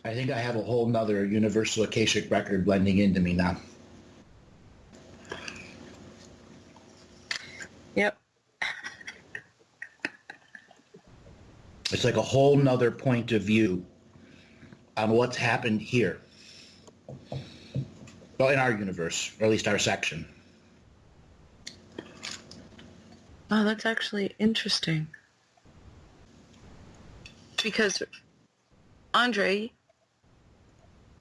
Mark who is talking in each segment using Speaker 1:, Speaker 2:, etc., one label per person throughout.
Speaker 1: I think I have a whole nother universal Akashic record blending into me now.
Speaker 2: Yep.
Speaker 1: It's like a whole nother point of view on what's happened here. Well, in our universe, or at least our section.
Speaker 2: Oh, that's actually interesting. Because, Andre,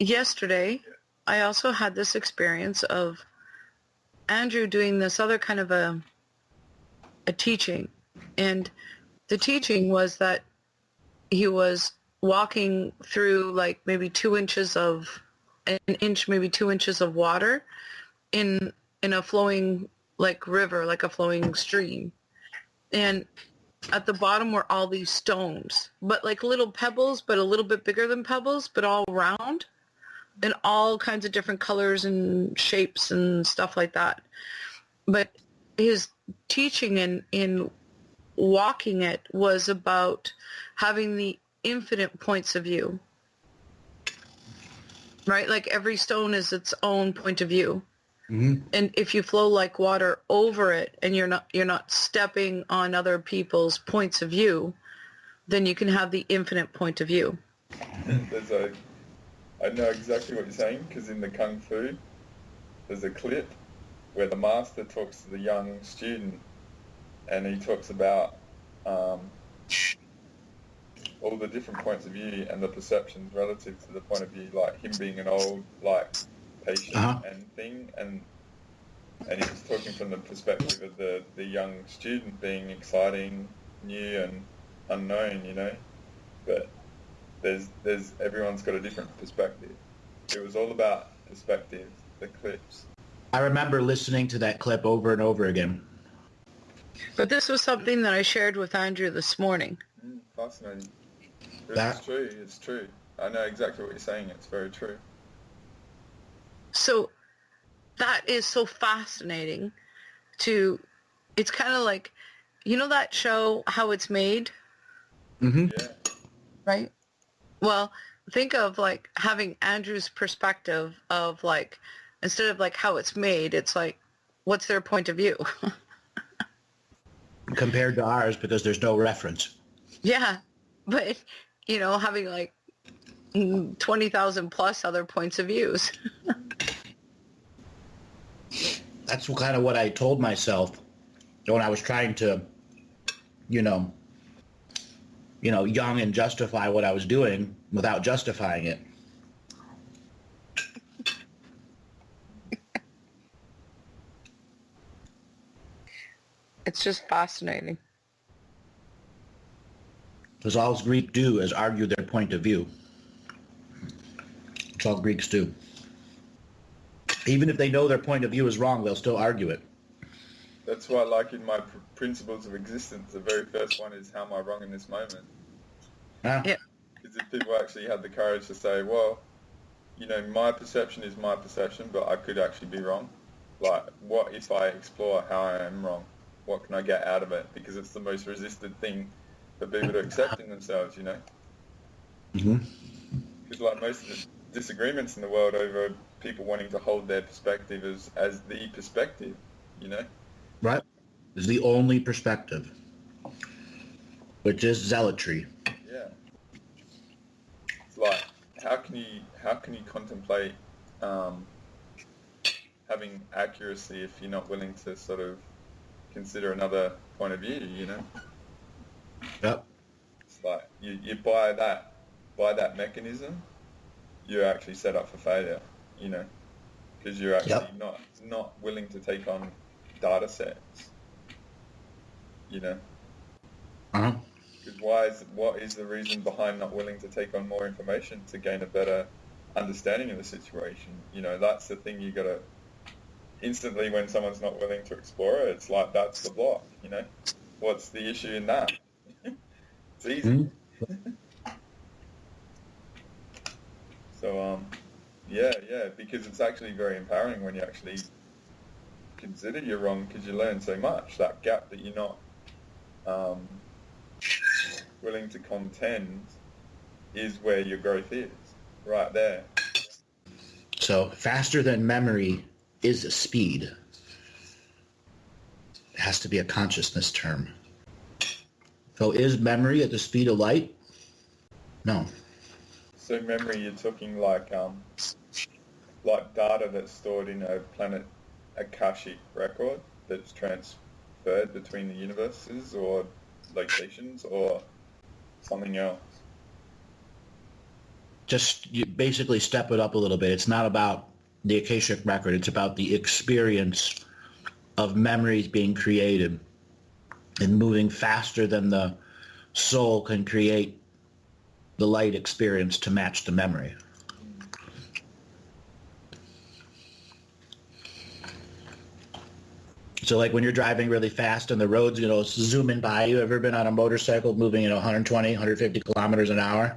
Speaker 2: yesterday, I also had this experience of Andrew doing this other kind of a teaching. And the teaching was that he was walking through like maybe 2 inches of, an inch, maybe 2 inches of water in a flowing like river, like a flowing stream. And at the bottom were all these stones, but like little pebbles, but a little bit bigger than pebbles, but all round and all kinds of different colors and shapes and stuff like that. But his teaching in walking it was about having the infinite points of view, right? Like every stone is its own point of view. Mm-hmm. And if you flow like water over it and you're not stepping on other people's points of view, then you can have the infinite point of view.
Speaker 3: I know exactly what you're saying, because in the Kung Fu, there's a clip where the master talks to the young student, and he talks about all the different points of view and the perceptions relative to the point of view, like him being an old, like, patient and thing, and he was talking from the perspective of the young student being exciting, new and unknown, you know, but there's everyone's got a different perspective. It was all about perspective, the clips.
Speaker 1: I remember listening to that clip over and over again.
Speaker 2: But this was something that I shared with Andrew this morning.
Speaker 3: Fascinating. It's true. I know exactly what you're saying. It's very true.
Speaker 2: So that is so fascinating it's kind of like, you know that show, How It's Made?
Speaker 1: Mm-hmm.
Speaker 3: Yeah.
Speaker 2: Right? Well, think of like having Andrew's perspective of like, instead of like how it's made, it's like, what's their point of view?
Speaker 1: Compared to ours, because there's no reference.
Speaker 2: Yeah. But, you know, having like 20,000 plus other points of views.
Speaker 1: That's kind of what I told myself when I was trying to, young and justify what I was doing without justifying it.
Speaker 2: It's just fascinating.
Speaker 1: Because all Greeks do is argue their point of view. That's all Greeks do. Even if they know their point of view is wrong, they'll still argue it.
Speaker 3: That's why, like in my principles of existence, the very first one is, how am I wrong in this moment?
Speaker 1: Yeah.
Speaker 3: Because if people actually had the courage to say, well, my perception is my perception, but I could actually be wrong. Like, what if I explore how I am wrong? What can I get out of it? Because it's the most resisted thing for people to accept in themselves,
Speaker 1: Mm-hmm.
Speaker 3: Because like most of the disagreements in the world over people wanting to hold their perspective as the perspective,
Speaker 1: Right. Is the only perspective, which is zealotry.
Speaker 3: Yeah. It's like, how can you contemplate having accuracy if you're not willing to sort of consider another point of view,
Speaker 1: Yep.
Speaker 3: It's like you buy that mechanism, you're actually set up for failure, because you're actually not willing to take on data sets,
Speaker 1: Uh-huh.
Speaker 3: Because what is the reason behind not willing to take on more information to gain a better understanding of the situation? That's the thing you got to instantly, when someone's not willing to explore it, it's like, that's the block, What's the issue in that? It's easy.
Speaker 1: Mm-hmm.
Speaker 3: So, yeah, because it's actually very empowering when you actually consider you're wrong, because you learn so much. That gap that you're not willing to contend is where your growth is. right there.
Speaker 1: So faster than memory is a speed. It has to be a consciousness term. So is memory at the speed of light? No.
Speaker 3: So memory, you're talking like data that's stored in a planet Akashic record that's transferred between the universes or locations or something else?
Speaker 1: Just you basically step it up a little bit. It's not about the Akashic record. It's about the experience of memories being created and moving faster than the soul can create the light experience to match the memory. So like when you're driving really fast and the roads, zooming by you, ever been on a motorcycle moving 120, 150 kilometers an hour?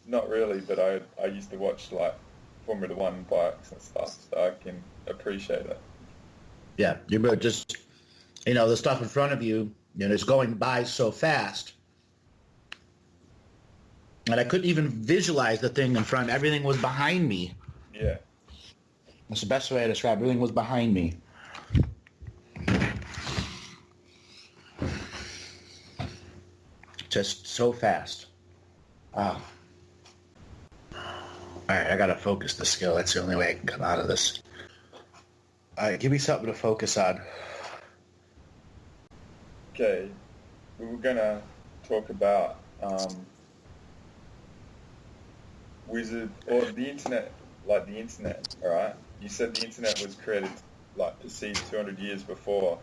Speaker 3: Not really, but I used to watch like Formula One bikes and stuff, so I can appreciate it.
Speaker 1: Yeah, you're just, the stuff in front of you, it's going by so fast. And I couldn't even visualize the thing in front. Everything was behind me.
Speaker 3: Yeah.
Speaker 1: That's the best way to describe it. Everything was behind me. Just so fast. Wow. All right, I got to focus the skill. That's the only way I can come out of this. All right, give me something to focus on.
Speaker 3: Okay, we were going to talk about wizard, or the internet, all right? You said the internet was created, perceived 200 years before.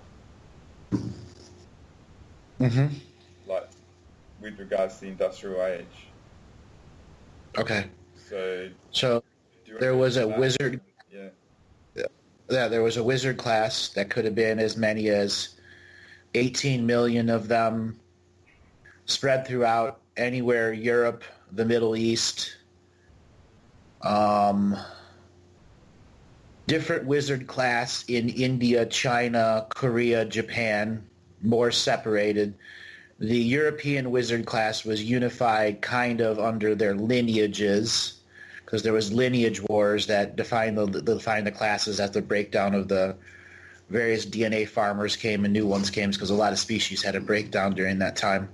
Speaker 1: Mm-hmm.
Speaker 3: With regards to the industrial age.
Speaker 1: Okay.
Speaker 3: So
Speaker 1: there was a wizard.
Speaker 3: Yeah.
Speaker 1: Yeah, there was a wizard class that could have been as many as 18 million of them spread throughout anywhere, Europe, the Middle East. Different wizard class in India, China, Korea, Japan, more separated. The European wizard class was unified kind of under their lineages, because there was lineage wars that defined the classes as the breakdown of the various DNA farmers came and new ones came, because a lot of species had a breakdown during that time.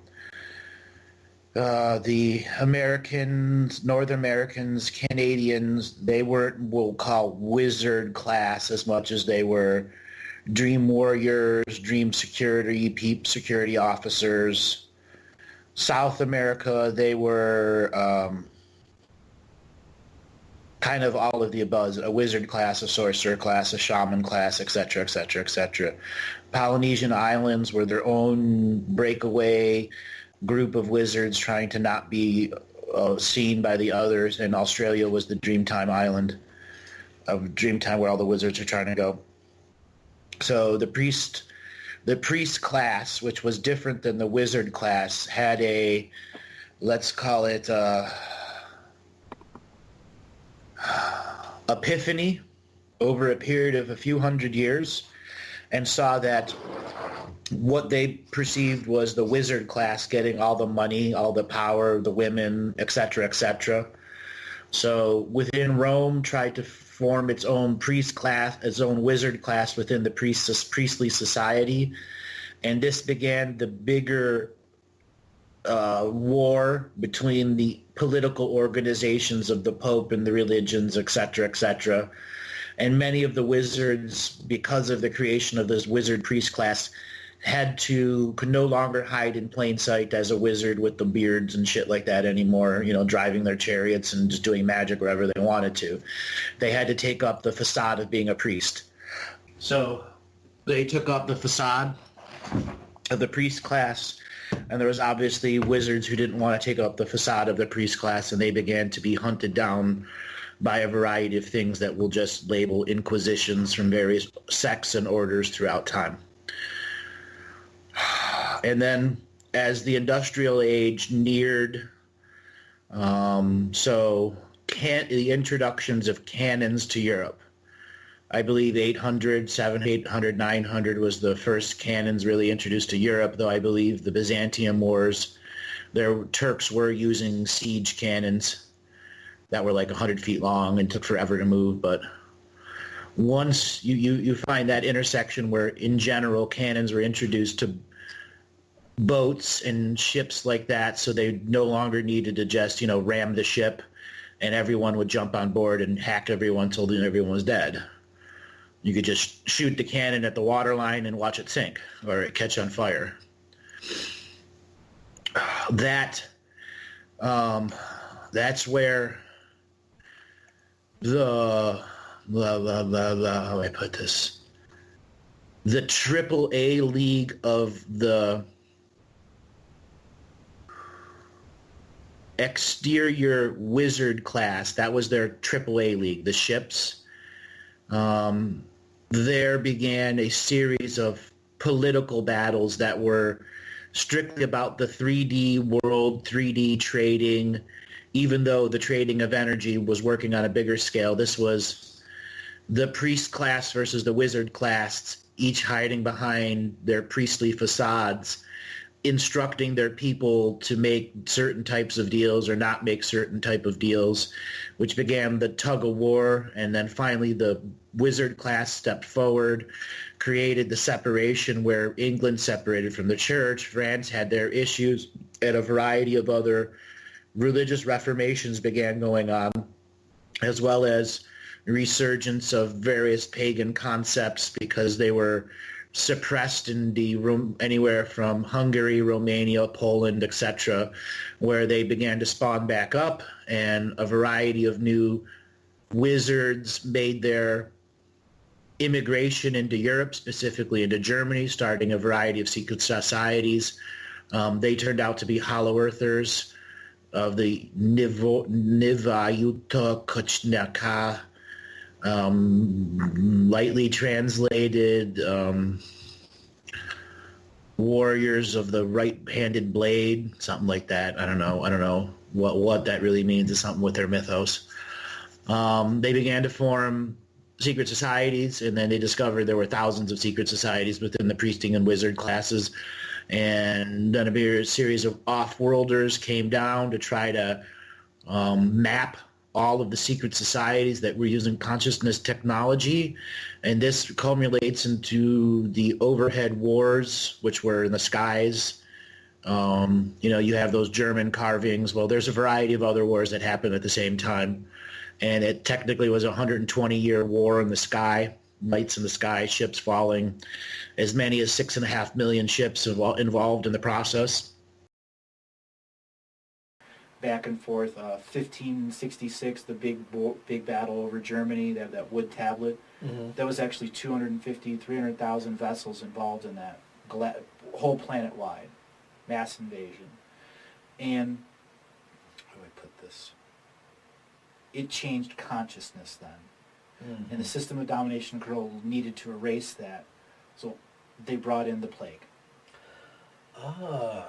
Speaker 1: The Americans, North Americans, Canadians, they weren't what we'll call wizard class as much as they were dream warriors, dream security officers. South America, they were kind of all of the above, a wizard class, a sorcerer class, a shaman class, etc., etc., etc. Polynesian islands were their own breakaway group of wizards trying to not be seen by the others, and Australia was the Dreamtime island of Dreamtime where all the wizards are trying to go. So the priest class, which was different than the wizard class, had a, let's call it epiphany over a period of a few hundred years, and saw that what they perceived was the wizard class getting all the money, all the power, the women, etc., etc. So within Rome, tried to form its own priest class, its own wizard class within the priestly society, and this began the bigger war between the political organizations of the Pope and the religions, etc., etc. And many of the wizards, because of the creation of this wizard priest class, could no longer hide in plain sight as a wizard with the beards and shit like that anymore, driving their chariots and just doing magic wherever they wanted to. They had to take up the facade of being a priest. So they took up the facade of the priest class, and there was obviously wizards who didn't want to take up the facade of the priest class, and they began to be hunted down by a variety of things that we'll just label inquisitions from various sects and orders throughout time. And then as the industrial age neared, the introductions of cannons to Europe, I believe 800, 700, 900 was the first cannons really introduced to Europe, though I believe the Byzantium Wars, Turks were using siege cannons. that were like 100 feet long and took forever to move. But once you find that intersection where, in general, cannons were introduced to boats and ships like that, so they no longer needed to just, ram the ship and everyone would jump on board and hack everyone until everyone was dead. You could just shoot the cannon at the waterline and watch it sink or it catch on fire. That's where the how do I put this? The AAA league of the exterior wizard class, that was their AAA league, the ships. There began a series of political battles that were strictly about the 3D world, 3D trading, even though the trading of energy was working on a bigger scale. This was the priest class versus the wizard class, each hiding behind their priestly facades, instructing their people to make certain types of deals or not make certain type of deals, which began the tug of war. And then finally the wizard class stepped forward, created the separation where England separated from the church, France had their issues, and a variety of other religious reformations began going on, as well as resurgence of various pagan concepts because they were suppressed in anywhere from Hungary, Romania, Poland, etc., where they began to spawn back up, and a variety of new wizards made their immigration into Europe, specifically into Germany, starting a variety of secret societies. They turned out to be Hollow Earthers of the Nivayuta Kochnaka, lightly translated, warriors of the right-handed blade, something like that. I don't know what that really means. It's something with their mythos. They began to form secret societies, and then they discovered there were thousands of secret societies within the priesting and wizard classes. And then a series of off-worlders came down to try to map all of the secret societies that were using consciousness technology. And this culminates into the overhead wars, which were in the skies. You have those German carvings. Well, there's a variety of other wars that happened at the same time. And it technically was a 120-year war in the sky, lights in the sky, ships falling, as many as 6.5 million ships involved in the process.
Speaker 4: Back and forth, 1566, the big battle over Germany, that wood tablet. Mm-hmm. That was actually 250, 300,000 vessels involved in that, whole planet-wide, mass invasion. And, how do I put this? It changed consciousness then. Mm-hmm. And the system of domination and control needed to erase that. So they brought in the plague.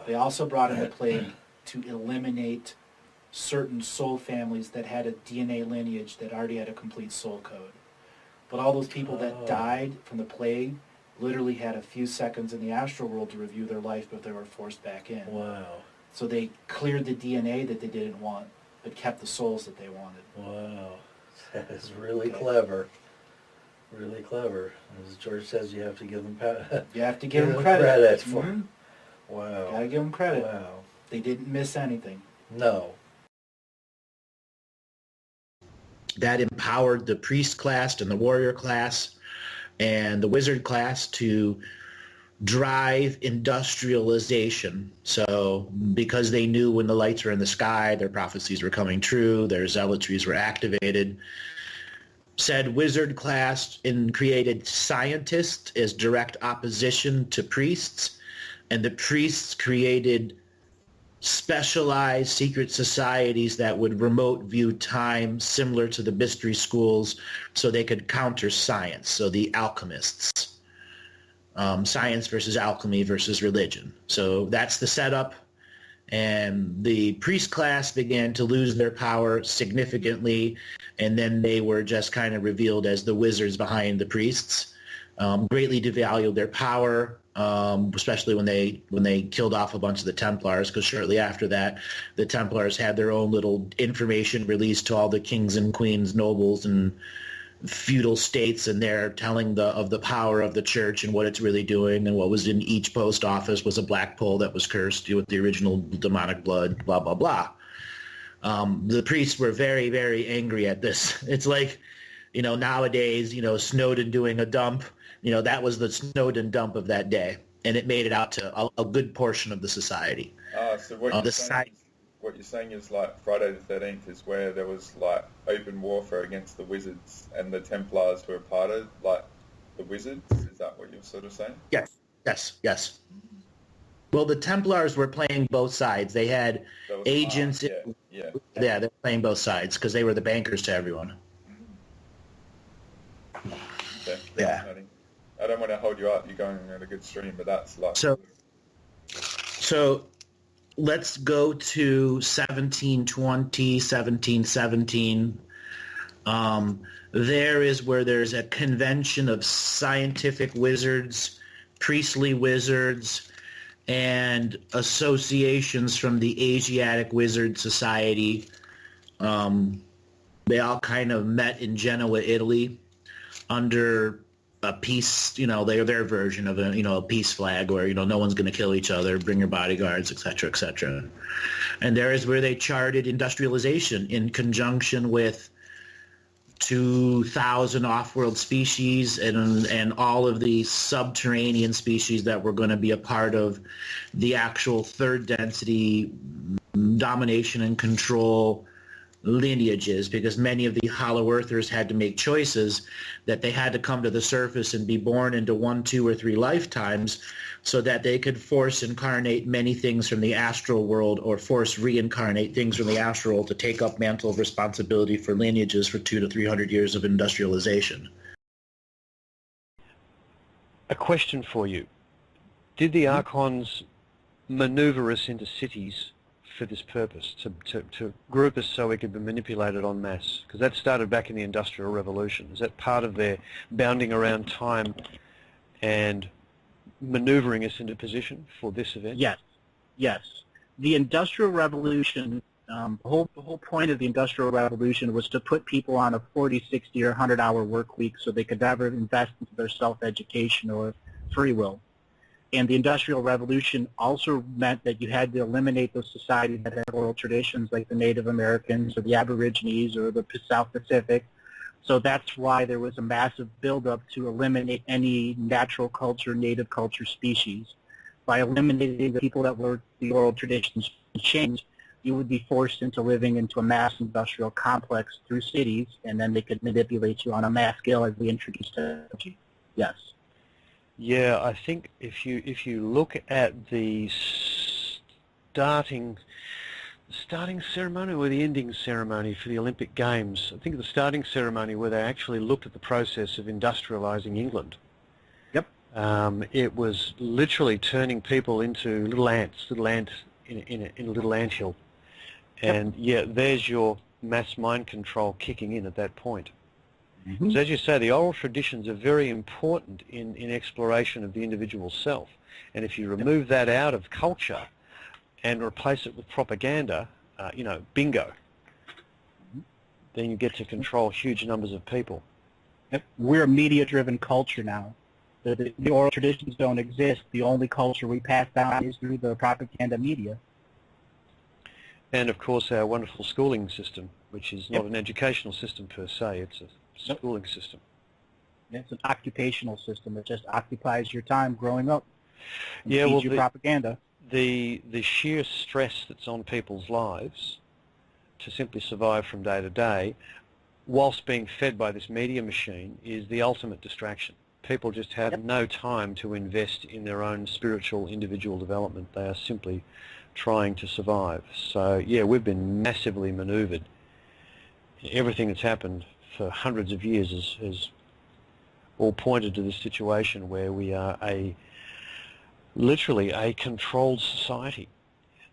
Speaker 4: They also brought in the plague to eliminate certain soul families that had a DNA lineage that already had a complete soul code. But all those people that died from the plague literally had a few seconds in the astral world to review their life before they were forced back in. Wow. So they cleared the DNA that they didn't want, but kept the souls that they wanted.
Speaker 5: Wow. That is really clever. Really clever. As George says, you have to give them
Speaker 4: you have to give them credit.
Speaker 5: For
Speaker 4: mm-hmm.
Speaker 5: Wow.
Speaker 4: Gotta give them credit.
Speaker 5: Wow.
Speaker 4: They didn't miss anything.
Speaker 5: No.
Speaker 1: That empowered the priest class and the warrior class and the wizard class to drive industrialization. So because they knew when the lights were in the sky, their prophecies were coming true, their zealotries were activated. Said wizard class created scientists as direct opposition to priests, and the priests created specialized secret societies that would remote view time, similar to the mystery schools, so they could counter science. So the alchemists, science versus alchemy versus religion. So that's the setup. And the priest class began to lose their power significantly, and then they were just kind of revealed as the wizards behind the priests. greatly devalued their power, especially when they killed off a bunch of the Templars, because shortly after that, the Templars had their own little information released to all the kings and queens, nobles, and feudal states, and they're telling of the power of the church and what it's really doing, and what was in each post office was a black pole that was cursed with the original demonic blood, blah, blah, blah. The priests were very, very angry at this. It's like, nowadays, Snowden doing a dump, that was the Snowden dump of that day, and it made it out to a good portion of the society.
Speaker 3: So what you're saying is like Friday the 13th is where there was like open warfare against the wizards, and the Templars were part of like the wizards. Is that what you're sort of saying?
Speaker 1: Yes. Well, the Templars were playing both sides. They had agents.
Speaker 3: Yeah,
Speaker 1: they're playing both sides because they were the bankers to everyone.
Speaker 3: Okay.
Speaker 1: Yeah.
Speaker 3: I don't want to hold you up. You're going on a good stream, but that's like...
Speaker 1: So let's go to 1720, 1717. There is where there's a convention of scientific wizards, priestly wizards, and associations from the Asiatic Wizard Society. They all kind of met in Genoa, Italy, under a peace, their version of a peace flag where, no one's going to kill each other, bring your bodyguards, et cetera, et cetera. And there is where they charted industrialization in conjunction with 2,000 off-world species and all of the subterranean species that were going to be a part of the actual third density domination and control lineages, because many of the Hollow Earthers had to make choices that they had to come to the surface and be born into 1, 2, or 3 lifetimes so that they could force incarnate many things from the astral world or force reincarnate things from the astral world to take up mantle of responsibility for lineages for 200 to 300 years of industrialization.
Speaker 6: A question for you. Did the Archons maneuver us into cities for this purpose, to group us so we could be manipulated en masse? Because that started back in the Industrial Revolution. Is that part of their bounding around time and maneuvering us into position for this event?
Speaker 7: Yes. The Industrial Revolution, the whole point of the Industrial Revolution was to put people on a 40, 60, or 100-hour work week so they could never invest into their self-education or free will. And the Industrial Revolution also meant that you had to eliminate those societies that had oral traditions like the Native Americans or the Aborigines or the South Pacific. So that's why there was a massive buildup to eliminate any natural culture, native culture species. By eliminating the people that were the oral traditions changed, you would be forced into living into a mass industrial complex through cities, and then they could manipulate you on a mass scale as we introduced technology. Yes.
Speaker 6: Yeah, I think if you look at the starting ceremony or the ending ceremony for the Olympic Games, I think the starting ceremony where they actually looked at the process of industrializing England.
Speaker 7: Yep.
Speaker 6: It was literally turning people into little ants in a little anthill. And there's your mass mind control kicking in at that point. So as you say, the oral traditions are very important in exploration of the individual self. And if you remove that out of culture and replace it with propaganda, bingo, then you get to control huge numbers of people.
Speaker 7: We're a media-driven culture now. The oral traditions don't exist. The only culture we pass down is through the propaganda media.
Speaker 6: And, of course, our wonderful schooling system, which is not an educational system per se, it's a schooling system.
Speaker 7: It's an occupational system. It just occupies your time growing up. And
Speaker 6: Yeah,
Speaker 7: feeds you propaganda.
Speaker 6: The sheer stress that's on people's lives to simply survive from day to day, whilst being fed by this media machine, is the ultimate distraction. People just have no time to invest in their own spiritual individual development. They are simply trying to survive. So, yeah, we've been massively maneuvered. Everything that's happened for hundreds of years has all pointed to this situation where we are literally a controlled society.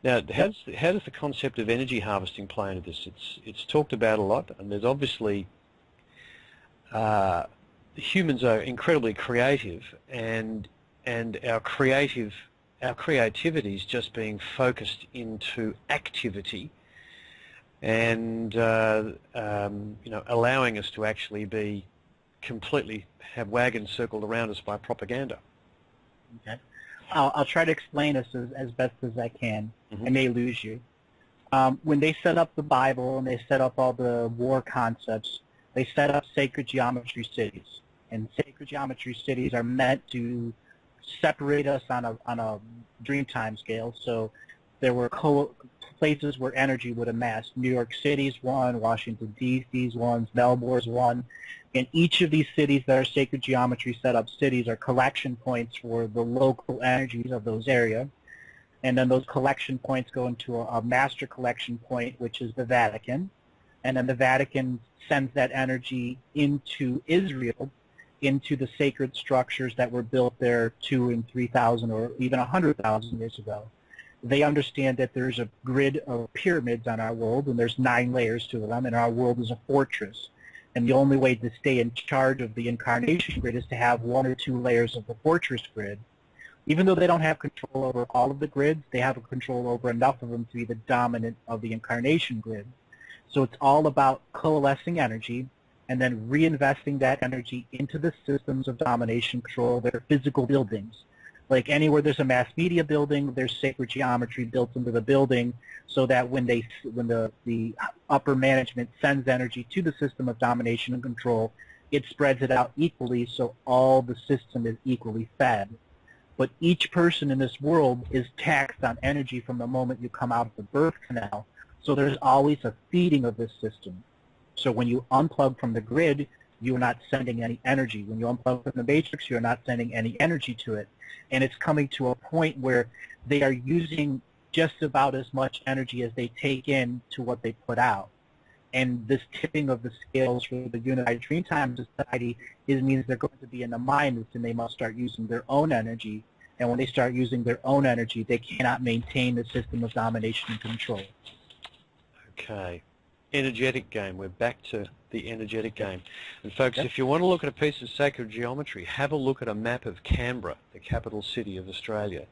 Speaker 6: Now, how does the concept of energy harvesting play into this? It's talked about a lot, and there's obviously humans are incredibly creative, and our creativity is just being focused into activity, and allowing us to actually be completely have wagons circled around us by propaganda.
Speaker 7: Okay. I'll try to explain this as best as I can.
Speaker 6: Mm-hmm.
Speaker 7: I may lose you. When they set up the Bible and they set up all the war concepts, they set up sacred geometry cities. And sacred geometry cities are meant to separate us on a dream time scale. So there were places where energy would amass. New York City's one, Washington, D.C.'s one, Melbourne's one. And each of these cities that are sacred geometry set up cities are collection points for the local energies of those areas. And then those collection points go into a master collection point, which is the Vatican. And then the Vatican sends that energy into Israel, into the sacred structures that were built there 2,000 and 3,000 or even 100,000 years ago. They understand that there's a grid of pyramids on our world, and there's 9 layers to them, and our world is a fortress. And the only way to stay in charge of the incarnation grid is to have 1 or 2 layers of the fortress grid. Even though they don't have control over all of the grids, they have a control over enough of them to be the dominant of the incarnation grid. So it's all about coalescing energy and then reinvesting that energy into the systems of domination control that are physical buildings. Like anywhere there's a mass media building, there's sacred geometry built into the building, so that when the upper management sends energy to the system of domination and control, it spreads it out equally, so all the system is equally fed. But each person in this world is taxed on energy from the moment you come out of the birth canal, so there's always a feeding of this system. So when you unplug from the grid, you're not sending any energy. When you unplug from the matrix, you're not sending any energy to it. And it's coming to a point where they are using just about as much energy as they take in to what they put out. And this tipping of the scales for the Unified Dreamtime Society means they're going to be in the minus, and they must start using their own energy. And when they start using their own energy, they cannot maintain the system of domination and control.
Speaker 6: Okay. Energetic game. We're back to the energetic game. And folks, if you want to look at a piece of sacred geometry, have a look at a map of Canberra, the capital city of Australia.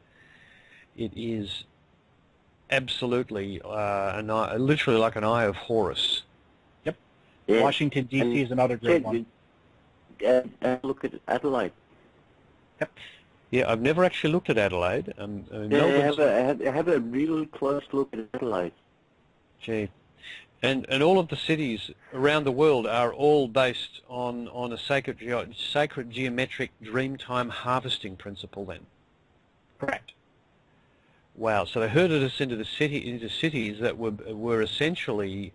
Speaker 6: It is absolutely literally like an eye of Horus.
Speaker 7: Yep.
Speaker 8: Yeah.
Speaker 7: Washington, D.C. is another great one.
Speaker 8: Look at Adelaide.
Speaker 7: Yep.
Speaker 6: Yeah, I've never actually looked at Adelaide.
Speaker 8: Have a real close look at Adelaide.
Speaker 6: Gee. And all of the cities around the world are all based on a sacred geometric dreamtime harvesting principle then.
Speaker 7: Correct.
Speaker 6: Wow, so they herded us into cities that were essentially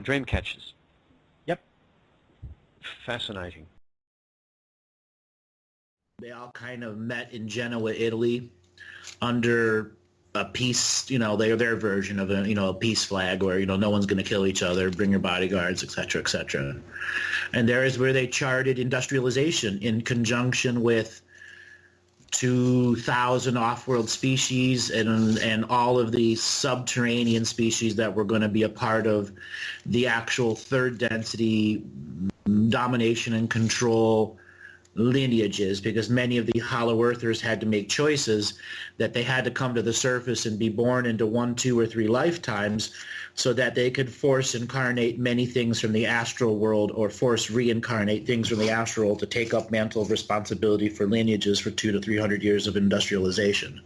Speaker 6: dream catchers.
Speaker 7: Yep.
Speaker 6: Fascinating.
Speaker 1: They all kind of met in Genoa, Italy, under a peace, their version of a peace flag where, no one's going to kill each other, bring your bodyguards, et cetera, et cetera. And there is where they charted industrialization in conjunction with 2,000 off-world species and all of the subterranean species that were going to be a part of the actual third density domination and control lineages, because many of the hollow earthers had to make choices that they had to come to the surface and be born into 1, 2, or 3 lifetimes so that they could force incarnate many things from the astral world or force reincarnate things from the astral world to take up mantle of responsibility for lineages for 200 to 300 years of industrialization.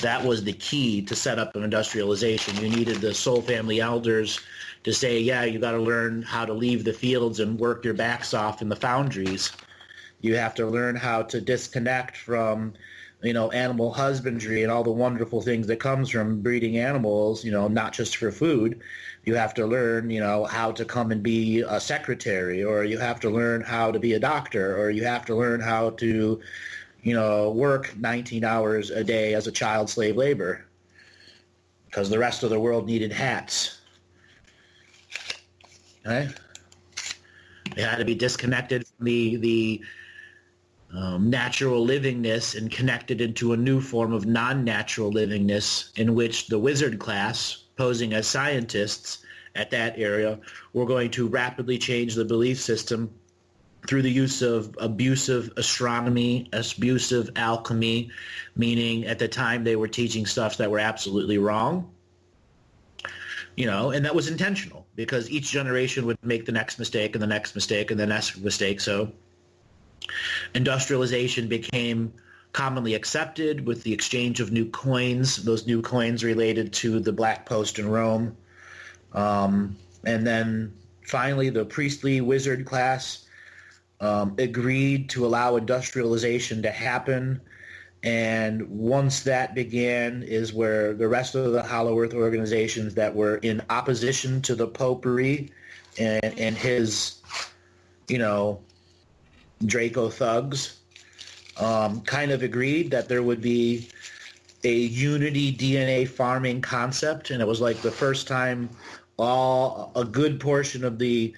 Speaker 1: That was the key to set up an industrialization. You needed the soul family elders to say, yeah, you got to learn how to leave the fields and work your backs off in the foundries. You have to learn how to disconnect from, animal husbandry and all the wonderful things that comes from breeding animals, not just for food. You have to learn, how to come and be a secretary, or you have to learn how to be a doctor, or you have to learn how to, work 19 hours a day as a child slave labor, because the rest of the world needed hats. Okay? They had to be disconnected from the natural livingness and connected into a new form of non-natural livingness in which the wizard class, posing as scientists at that area, were going to rapidly change the belief system through the use of abusive astronomy, abusive alchemy, meaning at the time they were teaching stuff that were absolutely wrong. And that was intentional because each generation would make the next mistake and the next mistake and the next mistake. So industrialization became commonly accepted with the exchange of new coins. Those new coins related to the Black Post in Rome. And then finally, the priestly wizard class agreed to allow industrialization to happen. And once that began is where the rest of the Hollow Earth organizations that were in opposition to the Popery and his, Draco thugs kind of agreed that there would be a unity DNA farming concept. And it was like the first time a good portion of the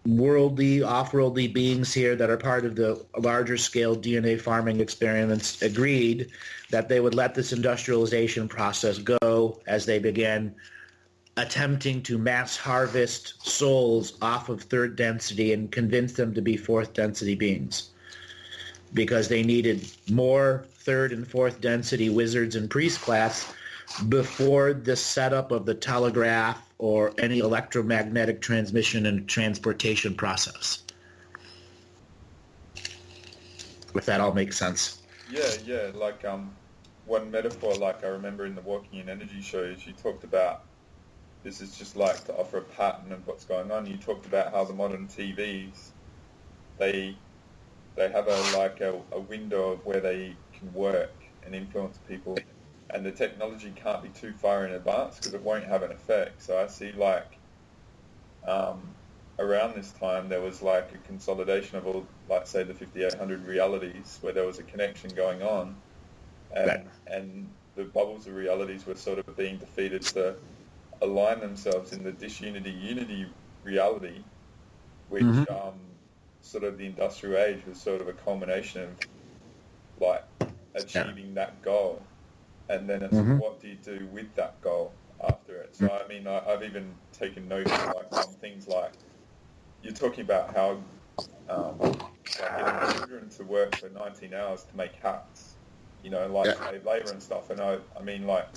Speaker 1: worldly, off-worldly beings here that are part of the larger scale DNA farming experiments agreed that they would let this industrialization process go as they began attempting to mass harvest souls off of third density and convince them to be fourth density beings because they needed more third and fourth density wizards and priest class before the setup of the telegraph or any electromagnetic transmission and transportation process. If that all makes sense.
Speaker 3: Yeah. Like one metaphor, like I remember in the Walking in Energy shows, you talked about this is just like to offer a pattern of what's going on. You talked about how the modern TVs, they have a window of where they can work and influence people. And the technology can't be too far in advance because it won't have an effect. So I see around this time there was like a consolidation of all, like say the 5800 realities where there was a connection going on, and the bubbles of realities were sort of being defeated to align themselves in the disunity-unity reality, which sort of the industrial age was sort of a culmination of like achieving that goal. And then it's what do you do with that goal after it? So, I mean, I've even taken notes on things like, you're talking about how getting children to work for 19 hours to make hats, slave labour and stuff. And I mean, like,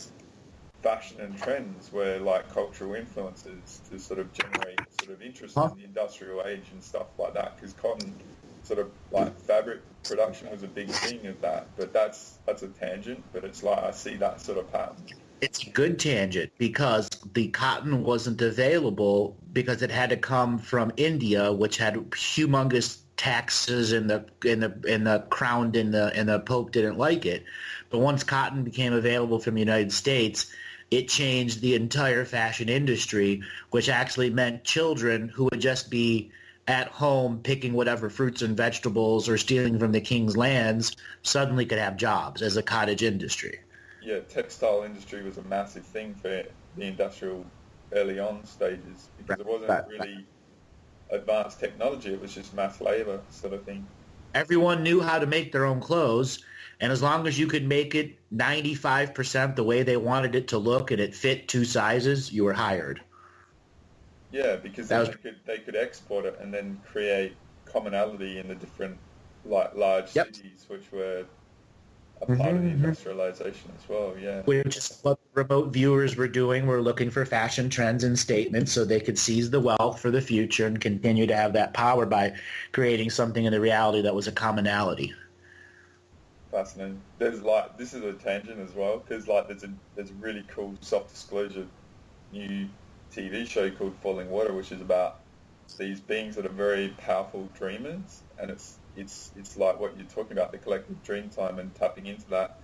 Speaker 3: fashion and trends were like cultural influences to sort of generate sort of interest in the industrial age and stuff like that, because cotton sort of like fabric production was a big thing of that, but that's a tangent, but it's like I see that sort of pattern.
Speaker 1: It's a good tangent because the cotton wasn't available because it had to come from India, which had humongous taxes and the crown and the Pope didn't like it. But once cotton became available from the United States, it changed the entire fashion industry, which actually meant children who would just be at home picking whatever fruits and vegetables or stealing from the king's lands suddenly could have jobs as a cottage industry.
Speaker 3: Yeah, textile industry was a massive thing for the industrial early on stages because it wasn't really advanced technology, it was just mass labor sort of thing.
Speaker 1: Everyone knew how to make their own clothes, and as long as you could make it 95% the way they wanted it to look and it fit two sizes, you were hired.
Speaker 3: Yeah, because they could export it and then create commonality in the different large cities, which were a part of the industrialization as well. Yeah,
Speaker 1: which is what remote viewers were doing. We're looking for fashion trends and statements so they could seize the wealth for the future and continue to have that power by creating something in the reality that was a commonality.
Speaker 3: Fascinating. There's this is a tangent as well because there's a really cool soft disclosure new TV show called Falling Water, which is about these beings that are very powerful dreamers, and it's like what you're talking about, the collective dream time and tapping into that.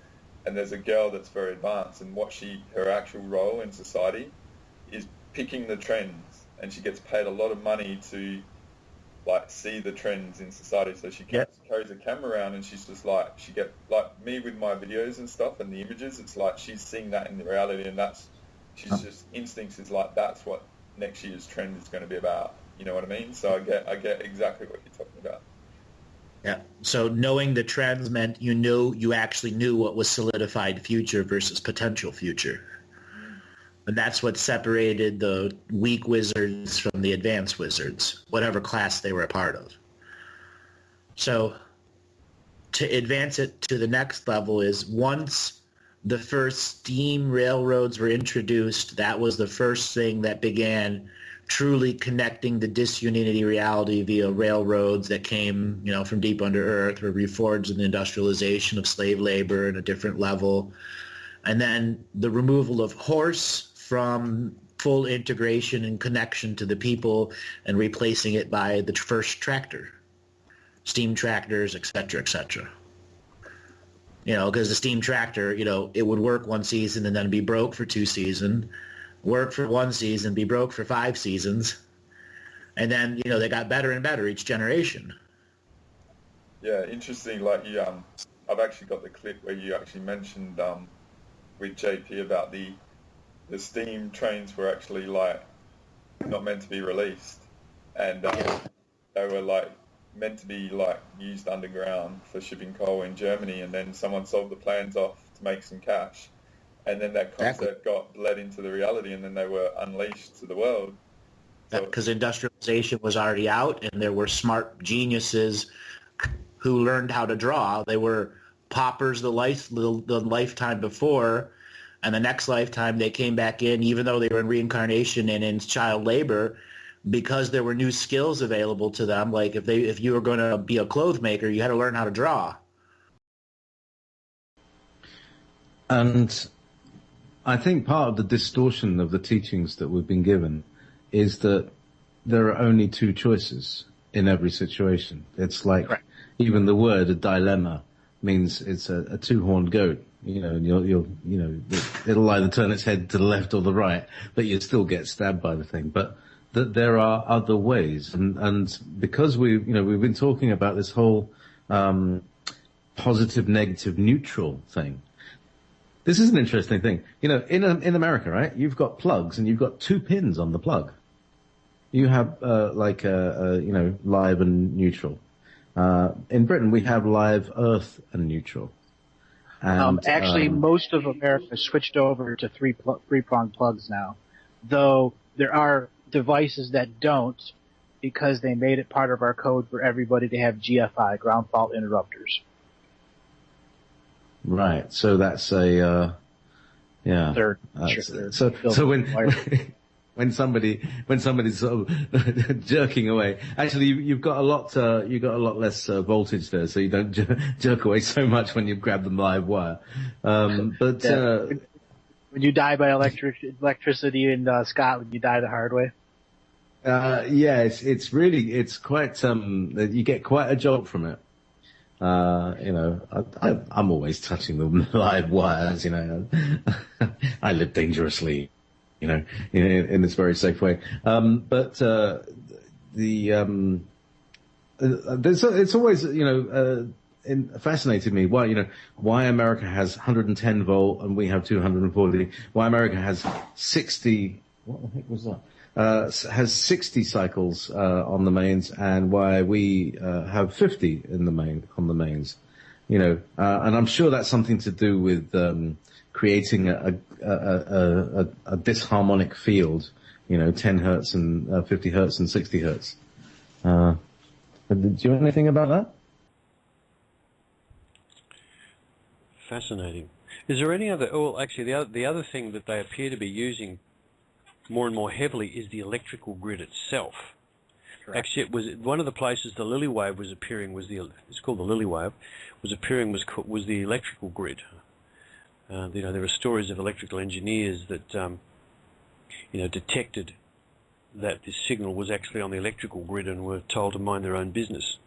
Speaker 3: And there's a girl that's very advanced, and her actual role in society is picking the trends, and she gets paid a lot of money to see the trends in society. So she carries a camera around, and she's just she get me with my videos and stuff and the images. It's like she's seeing that in the reality, and she's just instincts is that's what next year's trend is going to be about. You know what I mean? So I get exactly what you're talking about.
Speaker 1: Yeah. So knowing the trends meant you actually knew what was solidified future versus potential future. And that's what separated the weak wizards from the advanced wizards, whatever class they were a part of. So to advance it to the next level is once the first steam railroads were introduced, that was the first thing that began truly connecting the disunity reality via railroads that came, from deep under earth, or reforged in the industrialization of slave labor at a different level. And then the removal of horse from full integration and connection to the people and replacing it by the first tractor, steam tractors, et cetera, et cetera. Because the steam tractor, it would work one season and then be broke for 2 seasons, work for 1 season, be broke for 5 seasons. And then, they got better and better each generation.
Speaker 3: Yeah, interesting. Like I've actually got the clip where you actually mentioned with JP about the steam trains were actually not meant to be released, and they were meant to be used underground for shipping coal in Germany, and then someone sold the plans off to make some cash, and then that concept got bled into the reality, and then they were unleashed to the world.
Speaker 1: Because industrialization was already out, and there were smart geniuses who learned how to draw. They were paupers the lifetime before, and the next lifetime they came back in, even though they were in reincarnation and in child labor, because there were new skills available to them. Like if you were going to be a clothes maker, you had to learn how to draw.
Speaker 9: And I think part of the distortion of the teachings that we've been given is that there are only 2 choices in every situation. It's like even the word a dilemma means it's a 2-horned goat. And it'll either turn its head to the left or the right, but you still get stabbed by the thing. But that there are other ways, and because we've been talking about this whole positive, negative, neutral thing. This is an interesting thing. In America, right? You've got plugs, and you've got 2 pins on the plug. You have live and neutral. In Britain, we have live, earth, and neutral. And,
Speaker 7: actually, most of America switched over to three-prong plugs now, though there are devices that don't, because they made it part of our code for everybody to have GFI, ground fault interrupters.
Speaker 9: Right. So that's a
Speaker 7: Third.
Speaker 9: So when somebody's sort of jerking away, actually you've got a lot less voltage there, so you don't jerk away so much when you grab the live wire. But
Speaker 7: when you die by electricity in Scotland, you die the hard way.
Speaker 9: It's quite you get quite a jolt from it. I'm always touching the live wires. I live dangerously. In this very safe way. But it's always, fascinated me why America has 110 volt and we have 240. Why America has 60. What the heck was that? Has 60 cycles on the mains, and why we have 50 on the mains. And I'm sure that's something to do with creating a disharmonic field, 10 hertz and 50 hertz and 60 hertz. Do you know anything about that?
Speaker 6: Fascinating. Is there any other? Oh, well, actually, the other thing that they appear to be using more and more heavily is the electrical grid itself. Correct. Actually, it was one of the places the Lily wave was appearing. It's called the Lily wave. Was the electrical grid. There are stories of electrical engineers that, detected that this signal was actually on the electrical grid and were told to mind their own business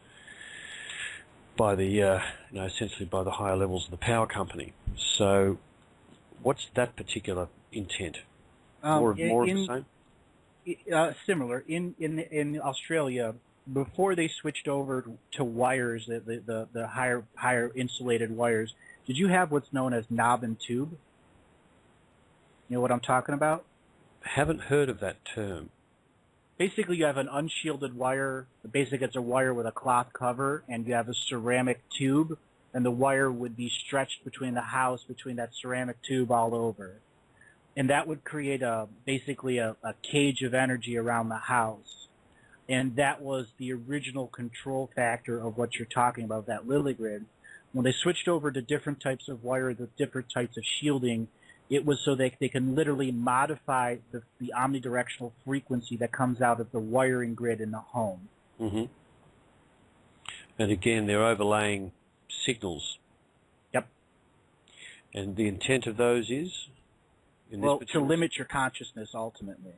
Speaker 6: by the, essentially by the higher levels of the power company. So, what's that particular intent? More of the same?
Speaker 7: Similar. In Australia, before they switched over to wires, the higher insulated wires, did you have what's known as knob and tube? You know what I'm talking about?
Speaker 6: Haven't heard of that term.
Speaker 7: Basically, you have an unshielded wire. Basically, it's a wire with a cloth cover, and you have a ceramic tube, and the wire would be stretched between the house, between that ceramic tube all over. And that would create basically a cage of energy around the house. And that was the original control factor of what you're talking about, that Lily grid. When they switched over to different types of wire, the different types of shielding, it was so that they can literally modify the omnidirectional frequency that comes out of the wiring grid in the home.
Speaker 6: Mm-hmm. And again, they're overlaying signals.
Speaker 7: Yep.
Speaker 6: And the intent of those is?
Speaker 7: Well, to limit your consciousness, ultimately.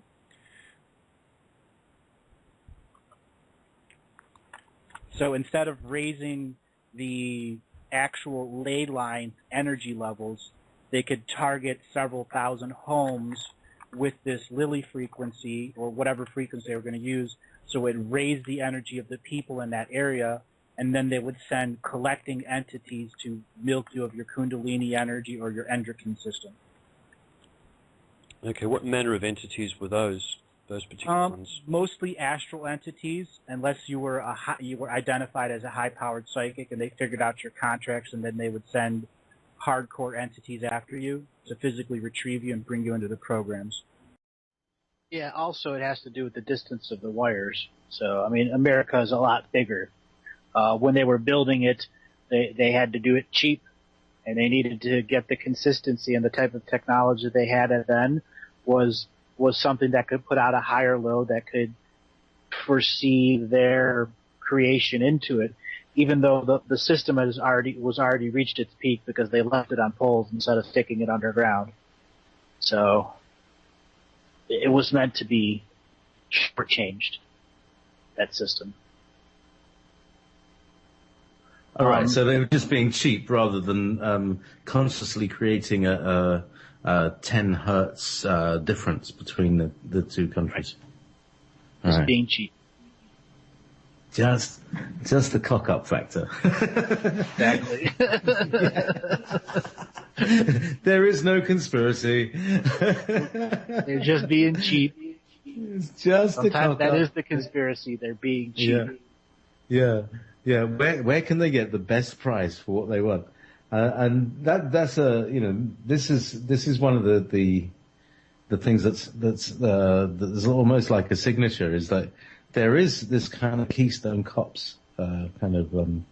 Speaker 7: So instead of raising the actual ley line energy levels, they could target several thousand homes with this Lily frequency or whatever frequency they were going to use, so it raised the energy of the people in that area, and then they would send collecting entities to milk you of your Kundalini energy or your endocrine system.
Speaker 6: Okay, what manner of entities were those particular ones?
Speaker 7: Mostly astral entities, unless you were identified as a high-powered psychic, and they figured out your contracts, and then they would send hardcore entities after you to physically retrieve you and bring you into the programs.
Speaker 10: Yeah, also it has to do with the distance of the wires. So, I mean, America is a lot bigger. When they were building it, they had to do it cheap, and they needed to get the consistency, and the type of technology they had then was something that could put out a higher load, that could foresee their creation into it, even though the system was already reached its peak because they left it on poles instead of sticking it underground. So it was meant to be shortchanged, that system.
Speaker 9: All right, so they were just being cheap rather than consciously creating a 10 hertz difference between the two countries.
Speaker 10: Just being cheap.
Speaker 9: Just the cock-up factor.
Speaker 10: Exactly.
Speaker 9: There is no conspiracy.
Speaker 10: They're just being cheap.
Speaker 9: It's just
Speaker 10: Sometimes
Speaker 9: the cock-up.
Speaker 10: that is the conspiracy. They're being cheap.
Speaker 9: Yeah. Where can they get the best price for what they want? And that's this is one of the things that's almost like a signature, is that there is this kind of Keystone Cops kind of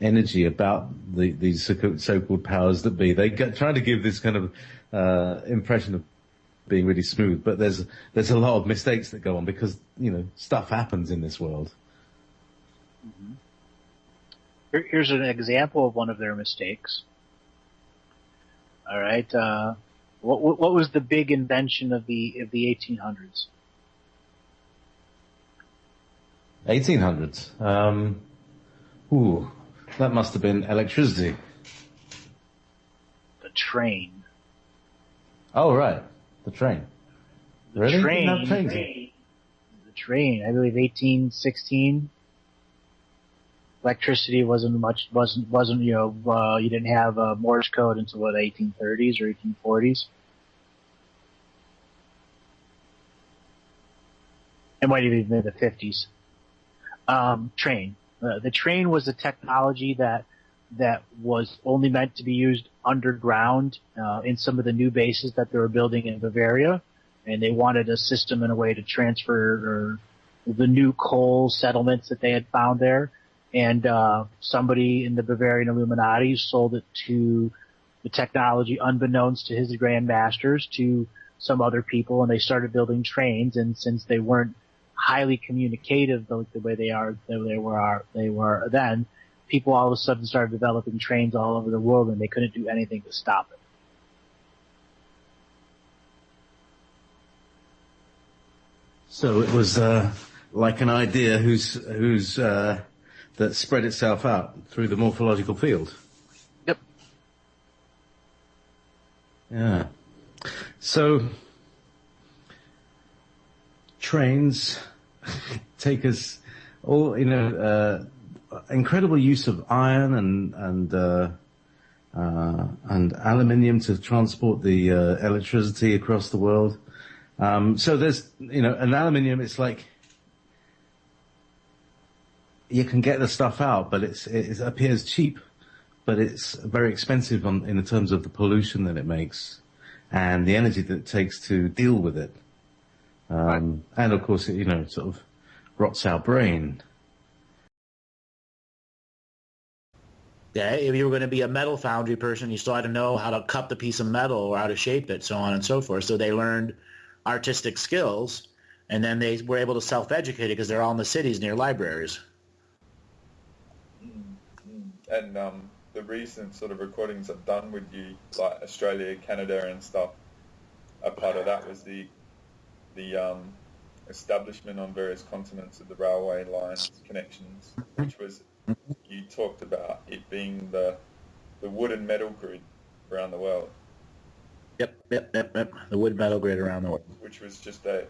Speaker 9: energy about these so-called powers that be. They try to give this kind of impression of being really smooth, but there's a lot of mistakes that go on because stuff happens in this world.
Speaker 10: Mm-hmm. Here's an example of one of their mistakes. All right, what was the big invention of the 1800s?
Speaker 9: 1800s. That must have been electricity.
Speaker 10: The train.
Speaker 9: Oh, right, the train. Really?
Speaker 10: The train. I believe 1816. Electricity wasn't you didn't have Morse code until 1830s or 1840s. It might even been the 50s. Train. The train was a technology that was only meant to be used underground in some of the new bases that they were building in Bavaria, and they wanted a system and a way to transfer the new coal settlements that they had found there. And somebody in the Bavarian Illuminati sold it to the technology unbeknownst to his grandmasters to some other people, and they started building trains. And since they weren't highly communicative the way they were then, people all of a sudden started developing trains all over the world, and they couldn't do anything to stop it.
Speaker 9: So it was like an idea whose that spread itself out through the morphological field.
Speaker 10: Yep.
Speaker 9: Yeah. So trains take us all, incredible use of iron and aluminium to transport the electricity across the world. So there's, an aluminium, it's like, you can get the stuff out, but it appears cheap, but it's very expensive in terms of the pollution that it makes and the energy that it takes to deal with it.
Speaker 10: Right.
Speaker 9: And of course, sort of rots our brain.
Speaker 1: Yeah, if you were going to be a metal foundry person, you still had to know how to cut the piece of metal or how to shape it, so on and so forth. So they learned artistic skills, and then they were able to self-educate because they're all in the cities near libraries.
Speaker 3: And the recent sort of recordings I've done with you, like Australia, Canada, and stuff, a part of that was the establishment on various continents of the railway lines connections, which was, you talked about it being the wood and metal grid around the world.
Speaker 1: Yep. The wood metal grid around the world.
Speaker 3: Which was just a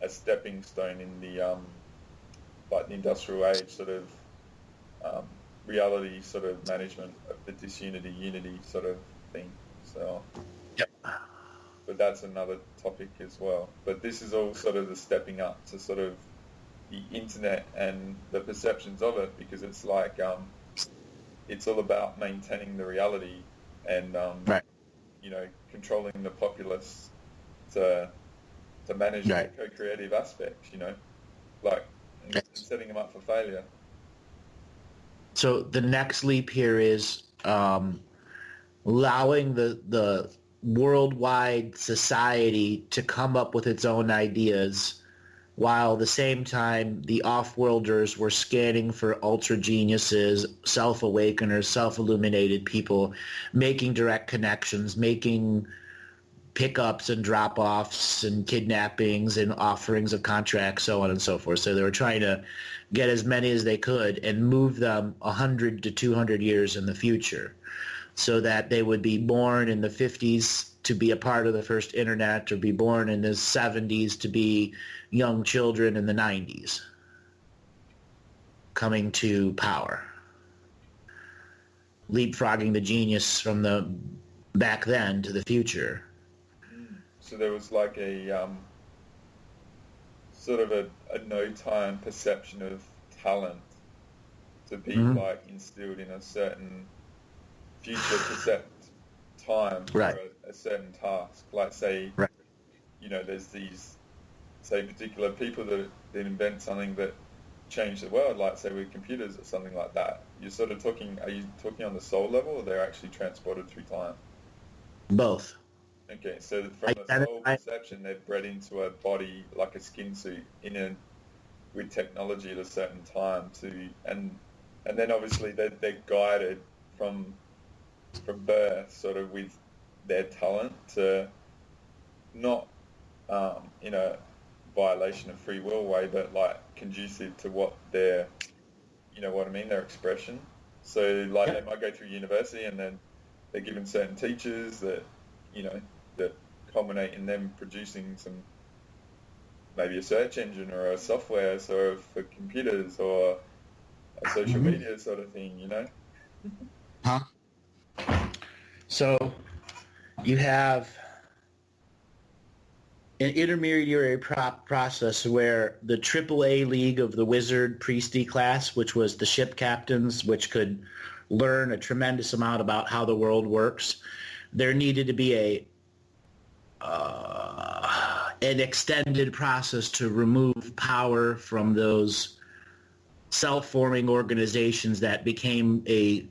Speaker 3: stepping stone in the like the industrial age sort of reality sort of management of the disunity unity sort of thing. So.
Speaker 1: Yep.
Speaker 3: But that's another topic as well. But this is all sort of the stepping up to sort of the internet and the perceptions of it, because it's like it's all about maintaining the reality and
Speaker 1: right.
Speaker 3: Controlling the populace to manage
Speaker 1: right.
Speaker 3: the co-creative aspects, like and setting them up for failure.
Speaker 1: So the next leap here is allowing the worldwide society to come up with its own ideas, while at the same time the off-worlders were scanning for ultra geniuses, self-awakeners, self-illuminated people, making direct connections, making pickups and drop-offs and kidnappings and offerings of contracts, so on and so forth. So they were trying to get as many as they could and move them 100 to 200 years in the future, so that they would be born in the 50s to be a part of the first internet, or be born in the 70s to be young children in the 90s coming to power, leapfrogging the genius from the back then to the future.
Speaker 3: So there was like a sort of a no-time perception of talent to be like instilled in a certain future percept time
Speaker 1: right.
Speaker 3: for a certain task. Like say,
Speaker 1: right.
Speaker 3: There's these, say, particular people that invent something that change the world, like say with computers or something like that. You're sort of talking, are you talking on the soul level, or they're actually transported through time?
Speaker 1: Both.
Speaker 3: Okay, so from a soul perception, they're bred into a body like a skin suit with technology at a certain time and then obviously they're guided from birth, sort of with their talent to not in a violation of free will way, but like conducive to what their, what I mean, their expression. So like they might go through university and then they're given certain teachers that, that culminate in them producing some, maybe a search engine or a software sort of for computers or a social media sort of thing,
Speaker 1: Huh? So you have an intermediary process where the AAA League of the Wizard Priesty class, which was the ship captains, which could learn a tremendous amount about how the world works, there needed to be an extended process to remove power from those self-forming organizations that became a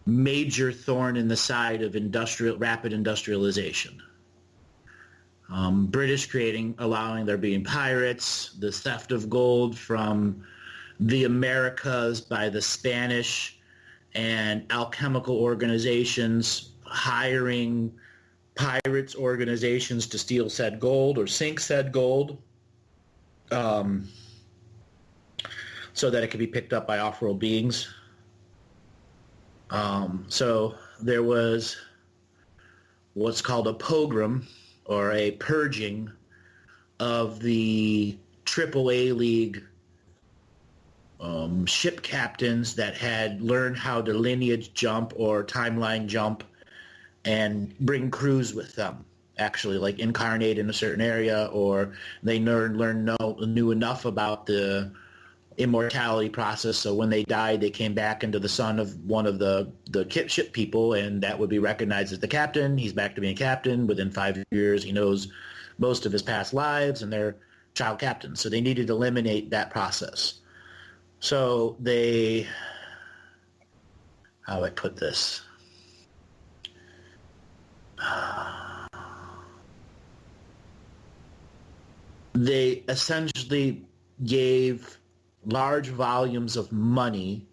Speaker 1: major thorn in the side of rapid industrialization. British allowing there being pirates, the theft of gold from the Americas by the Spanish, and alchemical organizations hiring pirates organizations to steal said gold or sink said gold, so that it could be picked up by off-world beings. So there was what's called a pogrom, or a purging, of the AAA League ship captains that had learned how to lineage jump or timeline jump and bring crews with them, actually, like incarnate in a certain area, or they knew enough about the immortality process, so when they died, they came back into the son of one of the ship people, and that would be recognized as the captain. He's back to being captain. Within 5 years, he knows most of his past lives, and they're child captains. So they needed to eliminate that process. So they, how do I put this? They essentially gave large volumes of money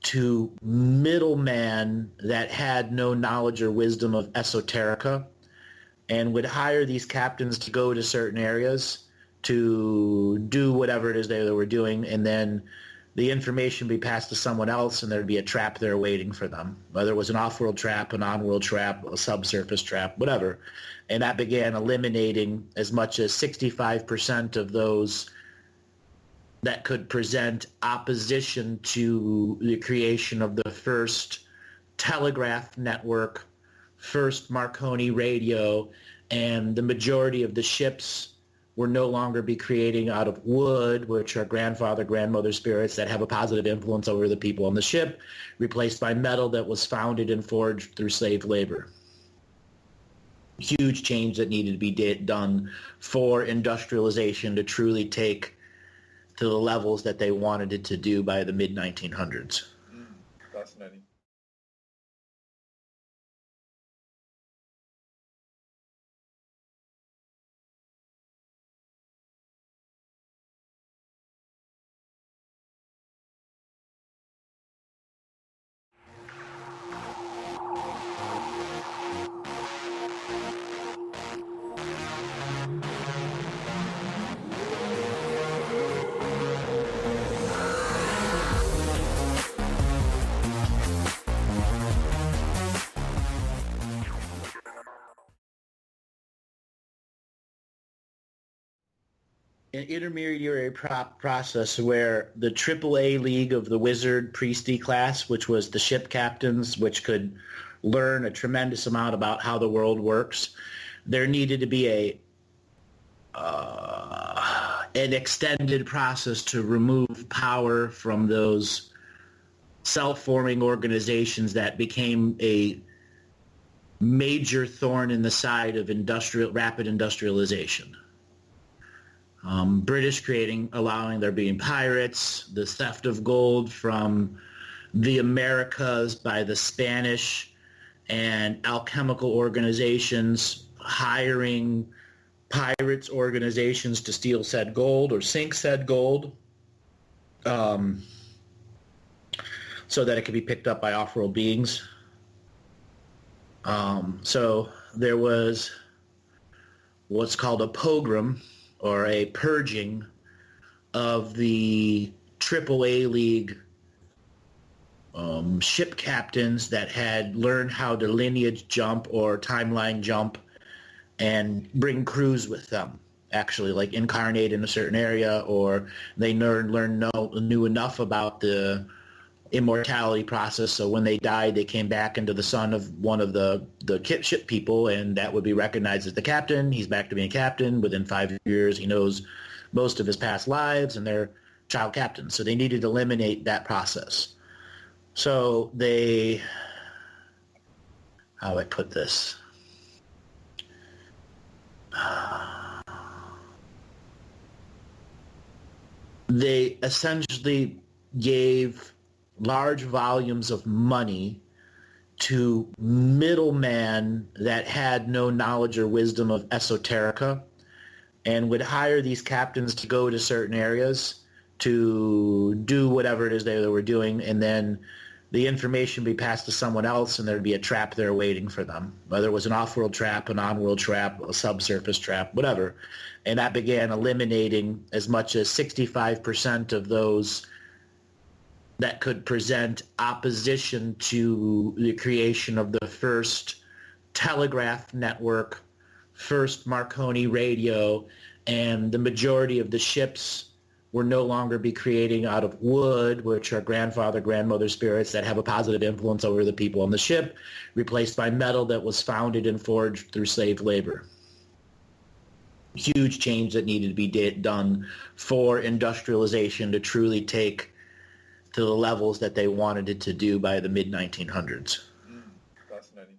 Speaker 1: to middlemen that had no knowledge or wisdom of esoterica, and would hire these captains to go to certain areas to do whatever it is they were doing, and then the information be passed to someone else, and there'd be a trap there waiting for them, whether it was an off-world trap, an on-world trap, a subsurface trap, whatever. And that began eliminating as much as 65% of those that could present opposition to the creation of the first telegraph network, first Marconi radio, and the majority of the ships were no longer be creating out of wood, which are grandfather, grandmother spirits that have a positive influence over the people on the ship, replaced by metal that was founded and forged through slave labor. Huge change that needed to be done for industrialization to truly take to the levels that they wanted it to do by the mid-1900s.
Speaker 3: Fascinating.
Speaker 1: An intermediary process where the AAA League of the Wizard Priesty class, which was the ship captains, which could learn a tremendous amount about how the world works, there needed to be an extended process to remove power from those self-forming organizations that became a major thorn in the side of rapid industrialization. British allowing there being pirates, the theft of gold from the Americas by the Spanish, and alchemical organizations hiring pirates organizations to steal said gold or sink said gold, so that it could be picked up by off-world beings. So there was what's called a pogrom, or a purging of the AAA League ship captains that had learned how to lineage jump or timeline jump and bring crews with them, actually, like incarnate in a certain area, or they knew enough about the immortality process, so when they died, they came back into the son of one of the ship people, and that would be recognized as the captain. He's back to being captain. Within 5 years, he knows most of his past lives, and they're child captains. So they needed to eliminate that process. So they, how do I put this? They essentially gave large volumes of money to middlemen that had no knowledge or wisdom of esoterica, and would hire these captains to go to certain areas to do whatever it is they were doing, and then the information be passed to someone else, and there'd be a trap there waiting for them, whether it was an off-world trap, an on-world trap, a subsurface trap, whatever. And that began eliminating as much as 65% of those that could present opposition to the creation of the first telegraph network, first Marconi radio, and the majority of the ships were no longer be creating out of wood, which are grandfather, grandmother spirits that have a positive influence over the people on the ship, replaced by metal that was founded and forged through slave labor. Huge change that needed to be done for industrialization to truly take to the levels that they wanted it to do by the mid-1900s.
Speaker 3: Fascinating.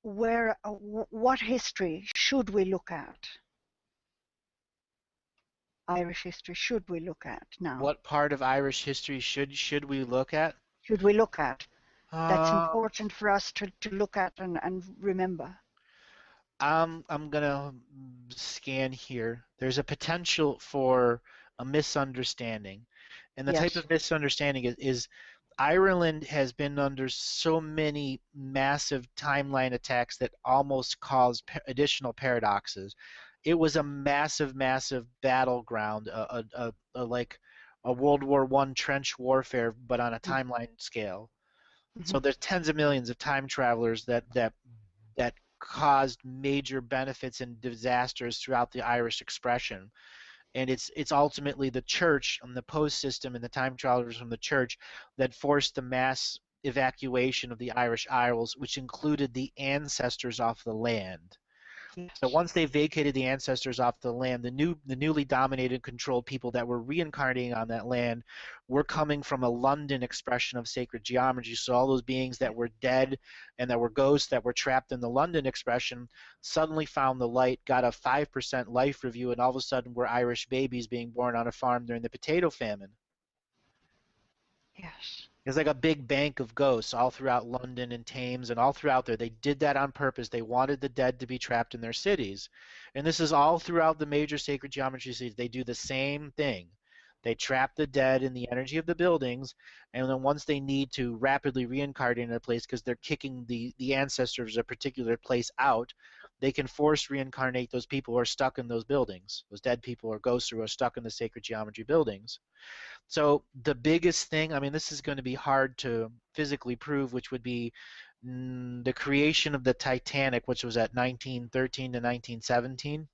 Speaker 11: what history should we look at? Irish history should we look at now?
Speaker 10: What part of Irish history should we look at?
Speaker 11: Should we look at? That's important for us to look at and remember.
Speaker 10: I'm gonna scan here. There's a potential for a misunderstanding, and the type of misunderstanding is Ireland has been under so many massive timeline attacks that almost cause additional paradoxes. It was a massive battleground, like a World War I trench warfare, but on a timeline scale. So there's tens of millions of time travelers that caused major benefits and disasters throughout the Irish expression. And it's ultimately the church and the post system and the time travelers from the church that forced the mass evacuation of the Irish Isles, which included the ancestors off the land. So once they vacated the ancestors off the land, the newly dominated and controlled people that were reincarnating on that land were coming from a London expression of sacred geometry. So all those beings that were dead and that were ghosts that were trapped in the London expression suddenly found the light, got a 5% life review, and all of a sudden were Irish babies being born on a farm during the potato famine.
Speaker 11: Yes.
Speaker 10: It's like a big bank of ghosts all throughout London and Thames and all throughout there. They did that on purpose. They wanted the dead to be trapped in their cities. And this is all throughout the major sacred geometry cities. They do the same thing. They trap the dead in the energy of the buildings, and then once they need to rapidly reincarnate in a place because they're kicking the ancestors of a particular place out, they can force reincarnate those people who are stuck in those buildings, those dead people or ghosts who are stuck in the sacred geometry buildings. So the biggest thing, I mean, this is going to be hard to physically prove, which would be the creation of the Titanic, which was at 1913 to 1917.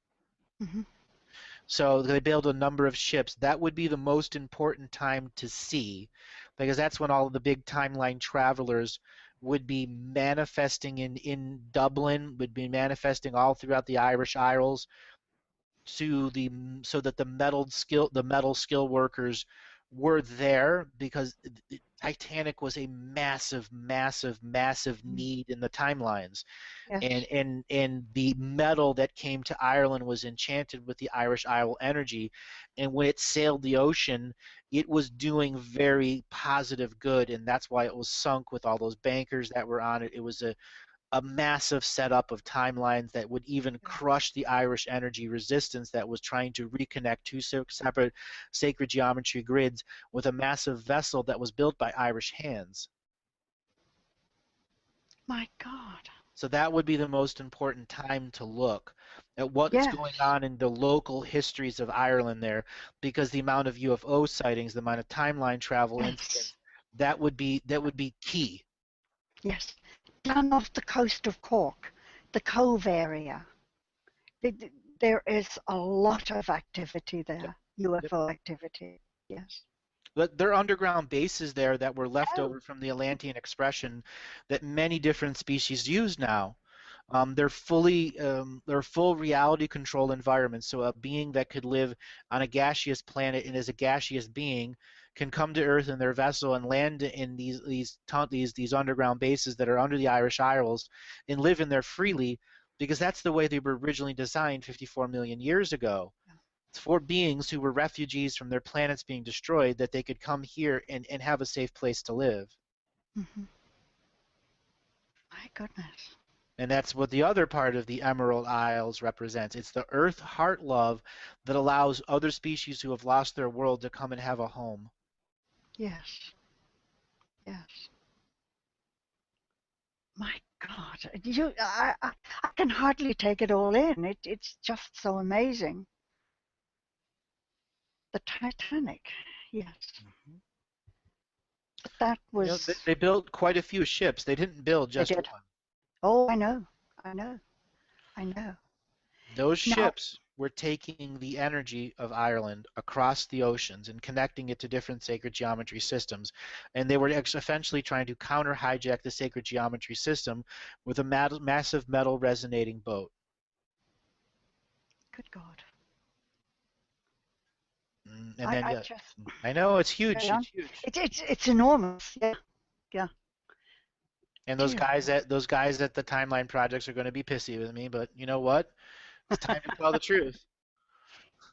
Speaker 10: So they built a number of ships. That would be the most important time to see, because that's when all of the big timeline travelers would be manifesting in Dublin, would be manifesting all throughout the Irish Isles, so that the metal skill workers were there, because Titanic was a massive need in the timelines.
Speaker 11: Yes.
Speaker 10: And the metal that came to Ireland was enchanted with the Irish Isle energy, and when it sailed the ocean, it was doing very positive good, and that's why it was sunk with all those bankers that were on it. It was a massive setup of timelines that would even crush the Irish energy resistance that was trying to reconnect two separate sacred geometry grids with a massive vessel that was built by Irish hands.
Speaker 11: My God.
Speaker 10: So that would be the most important time to look at what is going on in the local histories of Ireland there, because the amount of UFO sightings, the amount of timeline travel incidents, that would be key.
Speaker 11: Yes. Down off the coast of Cork, the Cove area, there is a lot of activity there, UFO activity. Yes.
Speaker 10: But there are underground bases there that were left over from the Atlantean expression that many different species use now. They're full reality control environments. So a being that could live on a gaseous planet and is a gaseous being can come to Earth in their vessel and land in these underground bases that are under the Irish Isles and live in there freely, because that's the way they were originally designed 54 million years ago. It's for beings who were refugees from their planets being destroyed, that they could come here and have a safe place to live.
Speaker 11: My goodness.
Speaker 10: And that's what the other part of the Emerald Isles represents. It's the Earth heart love that allows other species who have lost their world to come and have a home.
Speaker 11: Yes. Yes. My God. I can hardly take it all in. It's just so amazing. The Titanic, yes. But that was...
Speaker 10: they built quite a few ships. They didn't build just one.
Speaker 11: Oh, I know.
Speaker 10: Those ships were taking the energy of Ireland across the oceans and connecting it to different sacred geometry systems. And they were essentially trying to counter-hijack the sacred geometry system with a massive metal resonating boat.
Speaker 11: Good God.
Speaker 10: And then, I know, it's huge. It's huge.
Speaker 11: It's enormous, yeah.
Speaker 10: And those guys at the Timeline Projects are going to be pissy with me, but you know what? It's time to tell the truth.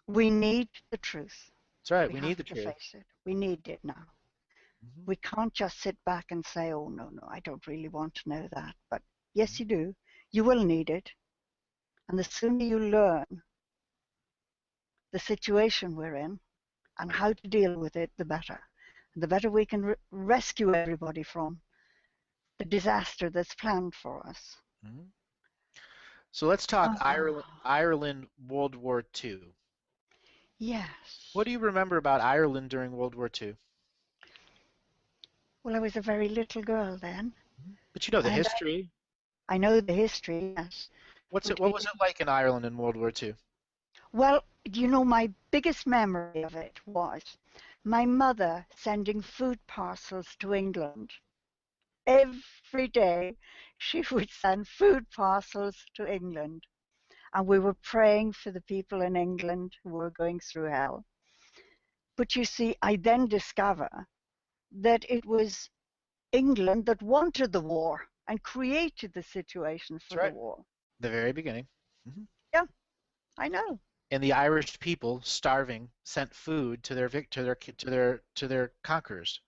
Speaker 11: We need the truth.
Speaker 10: That's right.
Speaker 11: We
Speaker 10: We
Speaker 11: have
Speaker 10: need the
Speaker 11: to
Speaker 10: truth.
Speaker 11: face it. We need it now.
Speaker 10: Mm-hmm.
Speaker 11: We can't just sit back and say, oh, no, I don't really want to know that. But yes, you do. You will need it. And the sooner you learn the situation we're in and how to deal with it, the better. And the better we can rescue everybody from the disaster that's planned for us.
Speaker 10: Mm-hmm. So let's talk Ireland, World War II.
Speaker 11: Yes.
Speaker 10: What do you remember about Ireland during World War II?
Speaker 11: Well, I was a very little girl then.
Speaker 10: But you know the history.
Speaker 11: I know the history, yes.
Speaker 10: What was it like in Ireland in World War II?
Speaker 11: Well, my biggest memory of it was my mother sending food parcels to England. Every day she would send food parcels to England. And we were praying for the people in England who were going through hell. But you see, I then discover that it was England that wanted the war and created the situation for the war.
Speaker 10: The very beginning. Mm-hmm.
Speaker 11: Yeah, I know.
Speaker 10: And the Irish people, starving, sent food to their conquerors.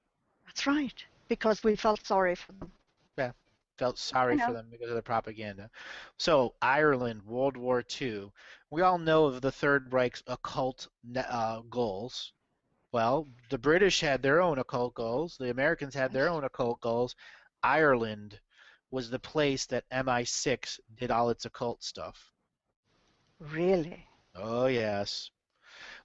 Speaker 11: That's right, because we felt sorry for them.
Speaker 10: Yeah, felt sorry for them because of the propaganda. So Ireland, World War II. We all know of the Third Reich's occult goals. Well, the British had their own occult goals. The Americans had their own occult goals. Ireland was the place that MI6 did all its occult stuff.
Speaker 11: Really?
Speaker 10: Oh, yes.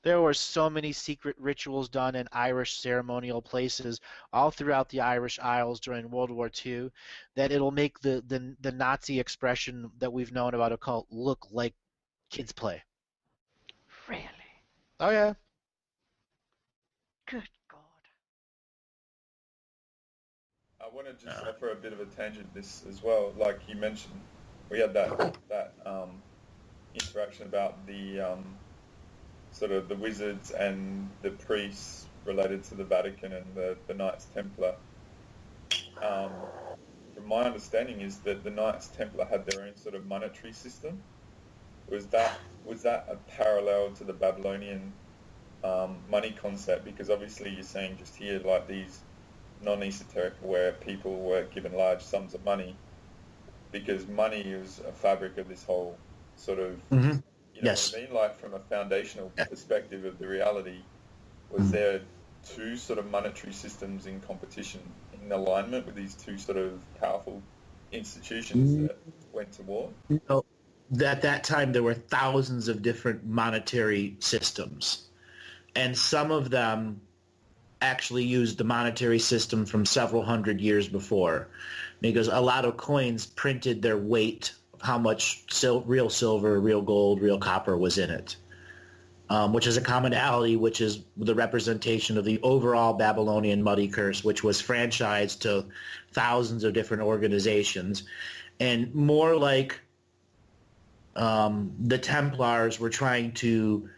Speaker 10: There were so many secret rituals done in Irish ceremonial places all throughout the Irish Isles during World War II that it'll make the Nazi expression that we've known about occult look like kids' play.
Speaker 11: Really?
Speaker 10: Oh, yeah.
Speaker 11: Good God.
Speaker 3: I want to just offer a bit of a tangent this as well. Like you mentioned, we had that interaction about the sort of the wizards and the priests related to the Vatican and the Knights Templar. From my understanding is that the Knights Templar had their own sort of monetary system. Was that a parallel to the Babylonian money concept? Because obviously you're saying just here like these non-esoteric where people were given large sums of money because money is a fabric of this whole sort of
Speaker 1: yes.
Speaker 3: what I mean? Like from a foundational perspective of the reality, was there two sort of monetary systems in competition, in alignment with these two sort of powerful institutions that went to war?
Speaker 1: No. At that time, there were thousands of different monetary systems, and some of them actually used the monetary system from several hundred years before, because a lot of coins printed their weight of how much real silver, real gold, real copper was in it, which is a commonality, which is the representation of the overall Babylonian money curse, which was franchised to thousands of different organizations, and more like the Templars were trying to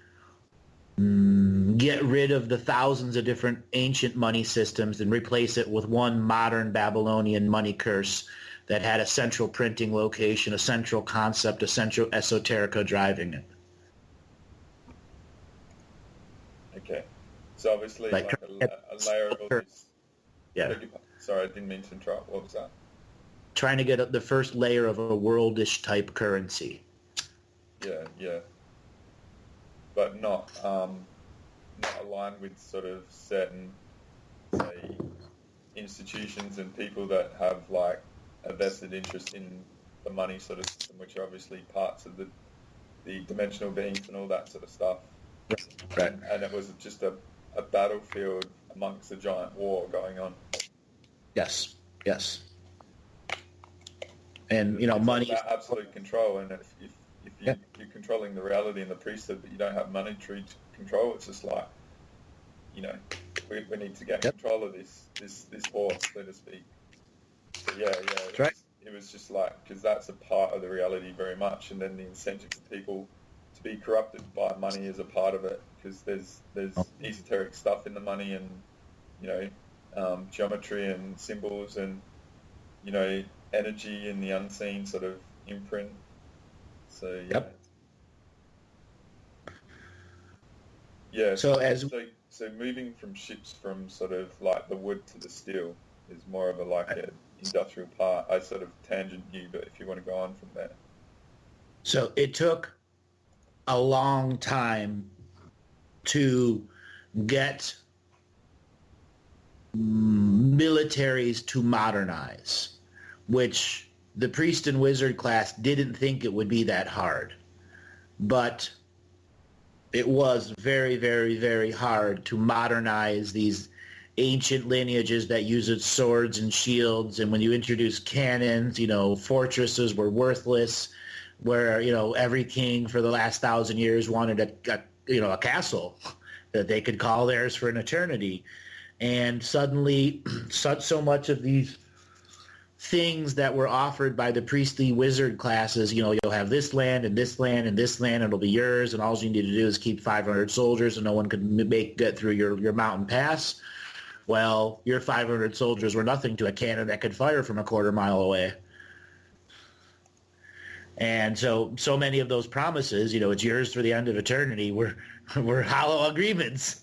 Speaker 1: get rid of the thousands of different ancient money systems and replace it with one modern Babylonian money curse that had a central printing location, a central concept, a central esoterica driving it.
Speaker 3: Okay. So obviously like a layer of all this...
Speaker 1: Yeah.
Speaker 3: Sorry, I didn't mean to interrupt. What was that?
Speaker 1: Trying to get the first layer of a worldish type currency.
Speaker 3: Yeah. But not aligned with sort of certain, say, institutions and people that have like a vested interest in the money sort of system, which are obviously parts of the dimensional beings and all that sort of stuff.
Speaker 1: Right.
Speaker 3: And it was just a battlefield amongst a giant war going on.
Speaker 1: Yes. And, money...
Speaker 3: About absolute control, and if you're controlling the reality and the priesthood, but you don't have monetary control, it's just like, we need to get control of this horse, so to speak. So
Speaker 1: That's right.
Speaker 3: It was just like, because that's a part of the reality very much, and then the incentive for people to be corrupted by money is a part of it, because there's esoteric stuff in the money and, geometry and symbols and you know, energy in the unseen sort of imprint. So yeah.
Speaker 1: Yep.
Speaker 3: Yeah.
Speaker 1: So
Speaker 3: moving from ships from sort of like the wood to the steel is more of a like an industrial part. I sort of tangent you, but if you want to go on from there.
Speaker 1: So it took a long time to get militaries to modernize, which the priest and wizard class didn't think it would be that hard. But it was very, very, very hard to modernize these ancient lineages that used swords and shields. And when you introduce cannons, fortresses were worthless, where, every king for the last 1,000 years wanted a castle that they could call theirs for an eternity. And suddenly, so much of these things that were offered by the priestly wizard classes, you'll have this land and this land and this land, and it'll be yours, and all you need to do is keep 500 soldiers, and no one could get through your mountain pass. Well, your 500 soldiers were nothing to a cannon that could fire from a quarter mile away. And so many of those promises, it's yours for the end of eternity, were hollow agreements.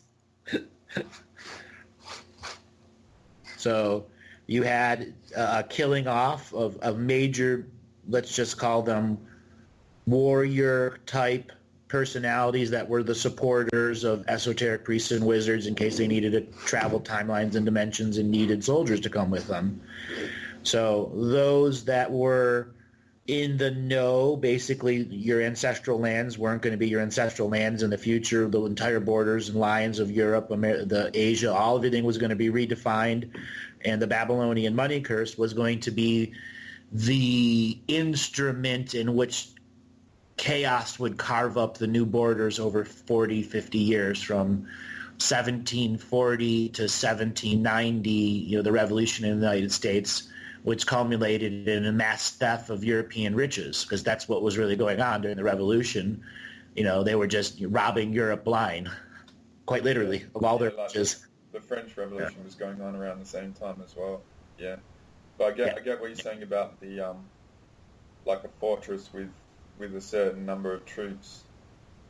Speaker 1: So you had a killing off of major, let's just call them warrior-type personalities that were the supporters of esoteric priests and wizards in case they needed to travel timelines and dimensions and needed soldiers to come with them. So those that were in the know, basically your ancestral lands weren't going to be your ancestral lands in the future. The entire borders and lines of Europe, Asia, everything was going to be redefined. And the Babylonian money curse was going to be the instrument in which chaos would carve up the new borders over 40, 50 years, from 1740 to 1790, the revolution in the United States, which culminated in a mass theft of European riches, because that's what was really going on during the revolution. They were just robbing Europe blind, quite literally, of all their riches.
Speaker 3: The French Revolution was going on around the same time as well. Yeah. But I get what you're saying about the like a fortress with a certain number of troops,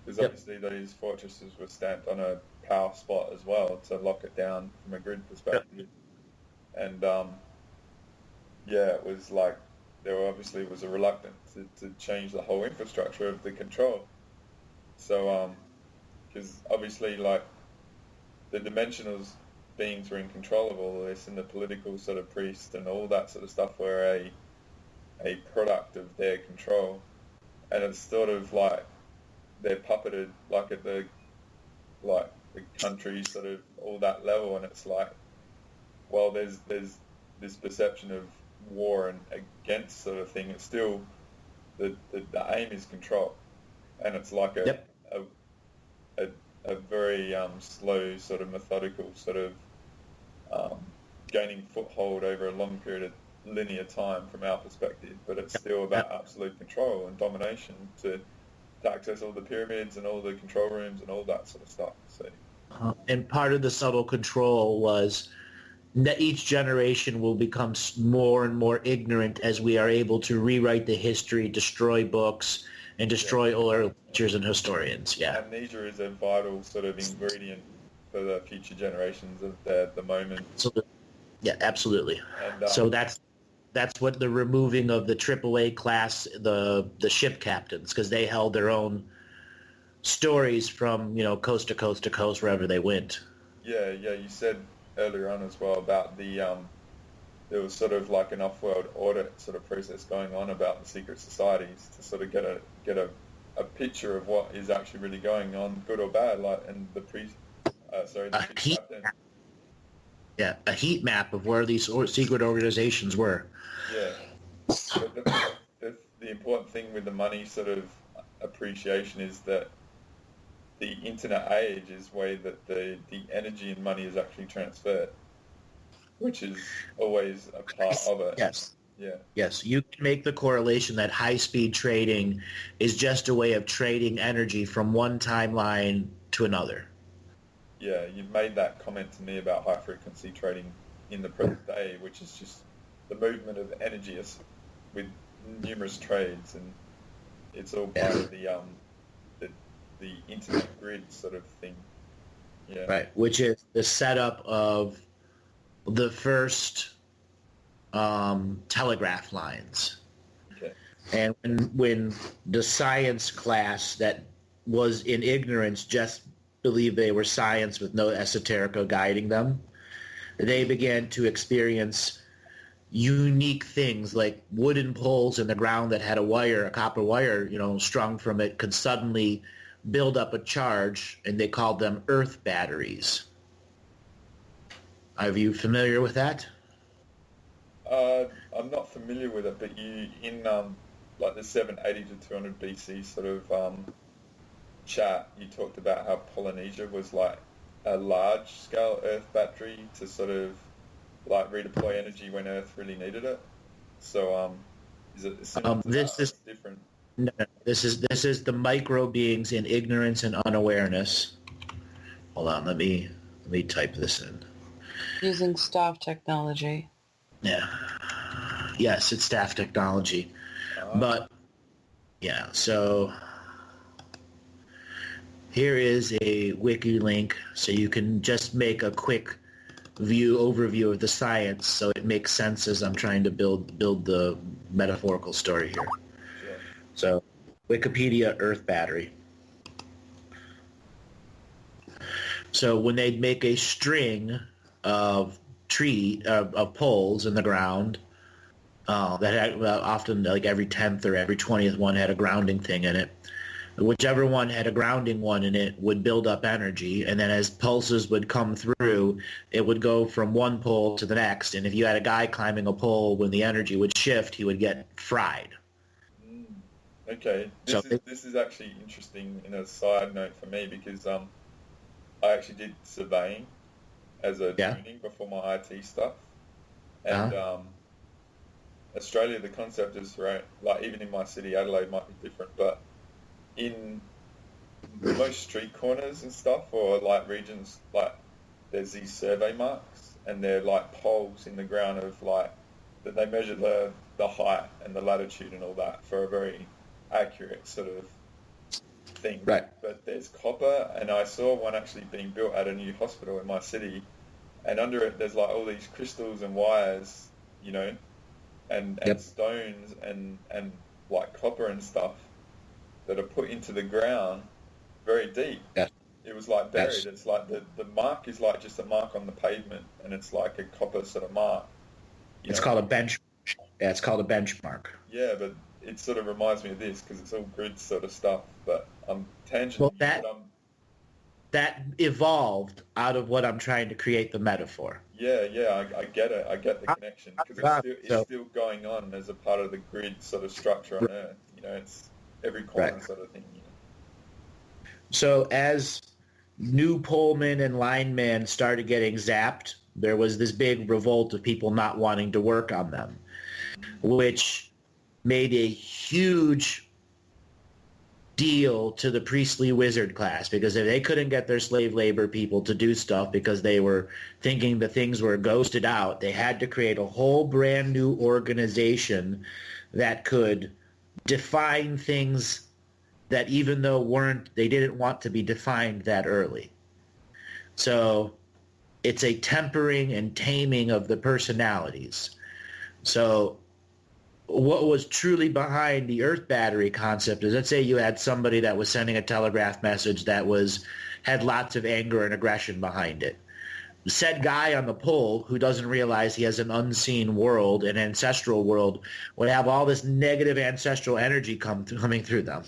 Speaker 3: because obviously those fortresses were stamped on a power spot as well to lock it down from a grid perspective. And it was like there obviously was a reluctance to change the whole infrastructure of the control. So because obviously like the dimensional beings were in control of all of this, and the political sort of priests and all that sort of stuff were a product of their control. And it's sort of like they're puppeted like at the country sort of all that level, and it's like, well, there's this perception of war and against sort of thing. It's still the aim is control, and it's like a very slow sort of methodical sort of gaining foothold over a long period of linear time from our perspective, but it's still about absolute control and domination to access all the pyramids and all the control rooms and all that sort of stuff. So,
Speaker 1: and part of the subtle control was that each generation will become more and more ignorant as we are able to rewrite the history, destroy books, and destroy all our teachers and historians. Yeah.
Speaker 3: Amnesia is a vital sort of ingredient for the future generations of the moment.
Speaker 1: Absolutely. Yeah, absolutely.
Speaker 3: And,
Speaker 1: so that's what the removing of the AAA class, the ship captains, because they held their own stories from coast to coast to coast wherever they went.
Speaker 3: Yeah. You said earlier on as well about the there was sort of like an off-world audit sort of process going on about the secret societies to sort of get a picture of what is actually really going on, good or bad, and the captain.
Speaker 1: Yeah, a heat map of where these secret organizations were.
Speaker 3: Yeah. But the important thing with the money sort of appreciation is that the internet age is way that the energy and money is actually transferred, which is always a part of it.
Speaker 1: Yes.
Speaker 3: Yeah.
Speaker 1: Yes, you can make the correlation that high-speed trading is just a way of trading energy from one timeline to another.
Speaker 3: Yeah, you've made that comment to me about high-frequency trading in the present day, which is just the movement of energy with numerous trades, and it's all part of the internet grid sort of thing. Yeah.
Speaker 1: Right, which is the setup of the first telegraph lines.
Speaker 3: Okay.
Speaker 1: And when the science class that was in ignorance just believed they were science with no esoterica guiding them, they began to experience unique things like wooden poles in the ground that had a copper wire, strung from it, could suddenly build up a charge, and they called them earth batteries. Are you familiar with that?
Speaker 3: I'm not familiar with it, but you in like the 780 to 200 BC sort of chat, you talked about how Polynesia was like a large-scale Earth battery to sort of like redeploy energy when Earth really needed it. So is it similar to
Speaker 1: this
Speaker 3: that,
Speaker 1: is
Speaker 3: different?
Speaker 1: No, this is the micro beings in ignorance and unawareness. Hold on, let me type this in.
Speaker 2: Using staff technology.
Speaker 1: Yeah. Yes, it's staff technology. But yeah, so here is a wiki link so you can just make a quick overview of the science so it makes sense as I'm trying to build the metaphorical story here. So, Wikipedia Earth battery. So when they'd make a string of poles in the ground, that had often like every 10th or every 20th one had a grounding thing in it. Whichever one had a grounding one in it would build up energy, and then as pulses would come through, it would go from one pole to the next. And if you had a guy climbing a pole, when the energy would shift, he would get fried.
Speaker 3: Okay, this is actually interesting in a side note for me because I actually did surveying as a training before my IT stuff, and Australia, the concept is right. Like even in my city, Adelaide might be different, but in most street corners and stuff, or like regions, like there's these survey marks, and they're like poles in the ground of like that they measure the height and the latitude and all that for a very accurate sort of thing.
Speaker 1: Right.
Speaker 3: But there's copper, and I saw one actually being built at a new hospital in my city, and under it there's like all these crystals and wires, and stones and like copper and stuff that are put into the ground very deep.
Speaker 1: Yeah.
Speaker 3: It was like buried.
Speaker 1: Yes.
Speaker 3: It's like the mark is like just a mark on the pavement, and it's like a copper sort of mark.
Speaker 1: It's called a benchmark. Yeah, it's called a benchmark.
Speaker 3: Yeah, but it sort of reminds me of this because it's all grid sort of stuff. But I'm tangent.
Speaker 1: Well, that evolved out of what I'm trying to create the metaphor.
Speaker 3: Yeah, I get it. I get the connection because it's still going on as a part of the grid sort of structure on Earth. It's every corner sort of thing.
Speaker 1: So as new polemen and linemen started getting zapped, there was this big revolt of people not wanting to work on them, which made a huge deal to the priestly wizard class, because if they couldn't get their slave labor people to do stuff because they were thinking the things were ghosted out, they had to create a whole brand new organization that could define things that even though they didn't want to be defined that early. So it's a tempering and taming of the personalities. So what was truly behind the Earth battery concept is, let's say you had somebody that was sending a telegraph message that had lots of anger and aggression behind it. Said guy on the pole who doesn't realize he has an unseen world, an ancestral world, would have all this negative ancestral energy coming through them.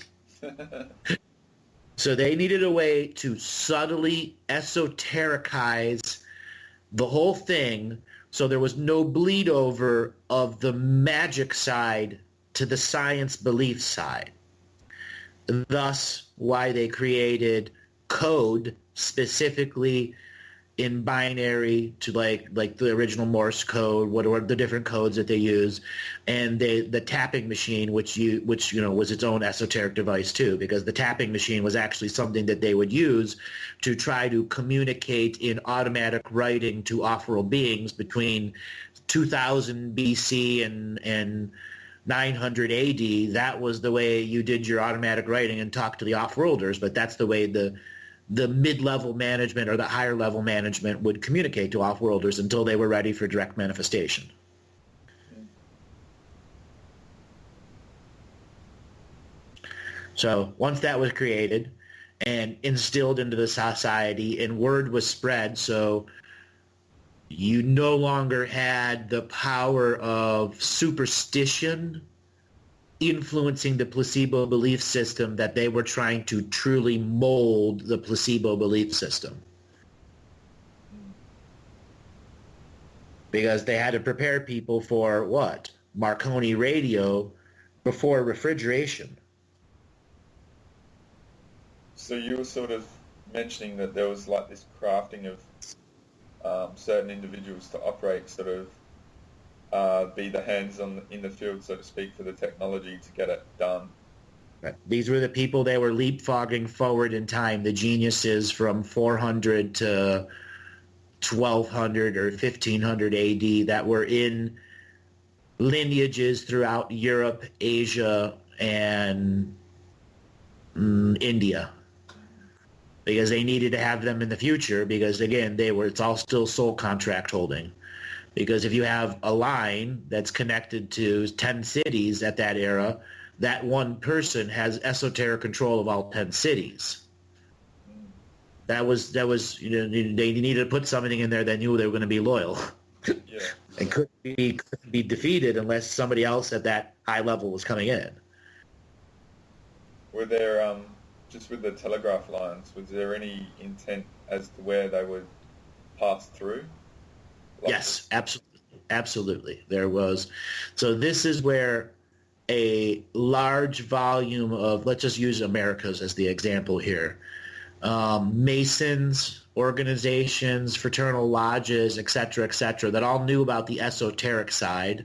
Speaker 1: So they needed a way to subtly esotericize the whole thing so there was no bleed over of the magic side to the science belief side. Thus, why they created code specifically in binary to like the original Morse code, what are the different codes that they use, and the tapping machine, which was its own esoteric device too, because the tapping machine was actually something that they would use to try to communicate in automatic writing to off-world beings between 2000 BC and 900 AD. That was the way you did your automatic writing and talked to the off-worlders, but that's the way the mid-level management or the higher-level management would communicate to off-worlders until they were ready for direct manifestation. So once that was created and instilled into the society and word was spread, so you no longer had the power of superstition influencing the placebo belief system that they were trying to truly mold the placebo belief system. Because they had to prepare people for what? Marconi radio before refrigeration.
Speaker 3: So you were sort of mentioning that there was like this crafting of certain individuals to operate sort of be the hands in the field, so to speak, for the technology to get it done.
Speaker 1: Right. These were the people that were leapfrogging forward in time, the geniuses from 400 to 1200 or 1500 AD that were in lineages throughout Europe, Asia, and India. Because they needed to have them in the future because, again, it's all still soul contract holding. Because if you have a line that's connected to 10 cities at that era, that one person has esoteric control of all 10 cities. That was they needed to put something in there that knew they were going to be loyal.
Speaker 3: Yeah.
Speaker 1: And couldn't be defeated unless somebody else at that high level was coming in.
Speaker 3: Were there, just with the telegraph lines, was there any intent as to where they would pass through?
Speaker 1: Yes, absolutely. There was. So this is where a large volume of, let's just use Americas as the example here, Masons, organizations, fraternal lodges, et cetera, that all knew about the esoteric side,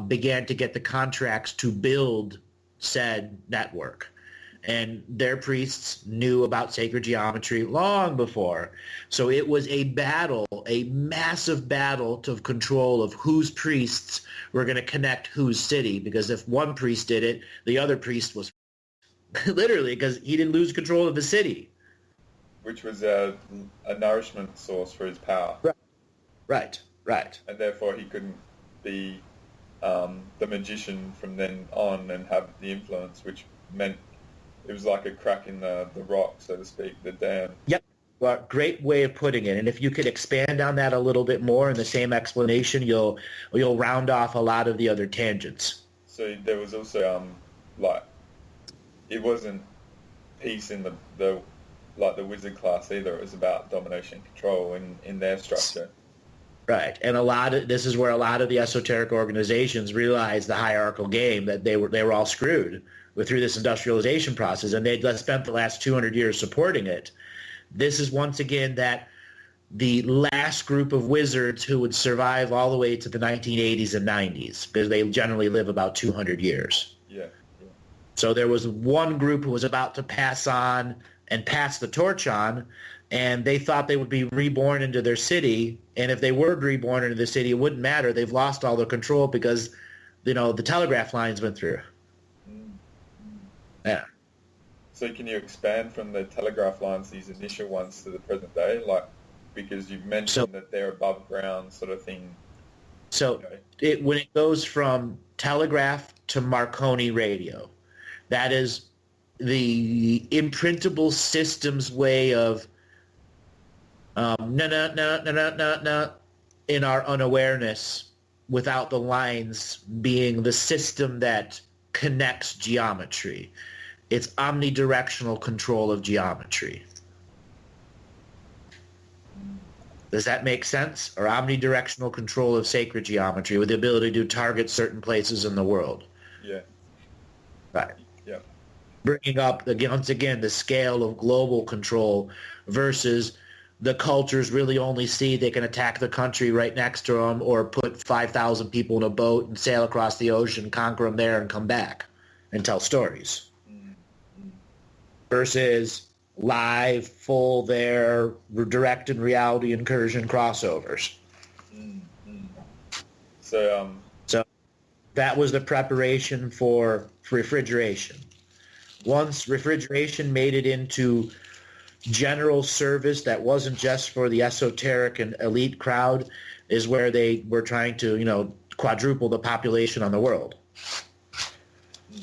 Speaker 1: began to get the contracts to build said network. And their priests knew about sacred geometry long before. So it was a battle, a massive battle to control of whose priests were going to connect whose city. Because if one priest did it, the other priest was literally, because he didn't lose control of the city.
Speaker 3: Which was a nourishment source for his power.
Speaker 1: Right.
Speaker 3: And therefore he couldn't be the magician from then on and have the influence, which meant it was like a crack in the rock, so to speak, the dam.
Speaker 1: Yep. Well, great way of putting it. And if you could expand on that a little bit more in the same explanation, you'll round off a lot of the other tangents.
Speaker 3: So there was also it wasn't peace in the wizard class either. It was about domination and control in their structure.
Speaker 1: Right. And this is where a lot of the esoteric organizations realized the hierarchical game, that they were all screwed through this industrialization process, and they'd spent the last 200 years supporting it. This is once again that the last group of wizards who would survive all the way to the 1980s and 90s, because they generally live about 200 years.
Speaker 3: Yeah.
Speaker 1: So there was one group who was about to pass on and pass the torch on, and they thought they would be reborn into their city, and if they were reborn into the city, it wouldn't matter. They've lost all their control because, the telegraph lines went through. Yeah.
Speaker 3: So can you expand from the telegraph lines, these initial ones, to the present day? Because you've mentioned that they're above ground sort of thing.
Speaker 1: So when it goes from telegraph to Marconi radio, that is the imprintable systems way of in our unawareness, without the lines being the system that connects geometry. It's omnidirectional control of geometry. Does that make sense? Or omnidirectional control of sacred geometry with the ability to target certain places in the world.
Speaker 3: Yeah.
Speaker 1: Right.
Speaker 3: Yeah.
Speaker 1: Bringing up, once again, the scale of global control versus the cultures really only see they can attack the country right next to them or put 5,000 people in a boat and sail across the ocean, conquer them there, and come back and tell stories. Versus live, full there, directed reality incursion crossovers.
Speaker 3: So
Speaker 1: that was the preparation for refrigeration. Once refrigeration made it into general service that wasn't just for the esoteric and elite crowd, is where they were trying to, quadruple the population on the world,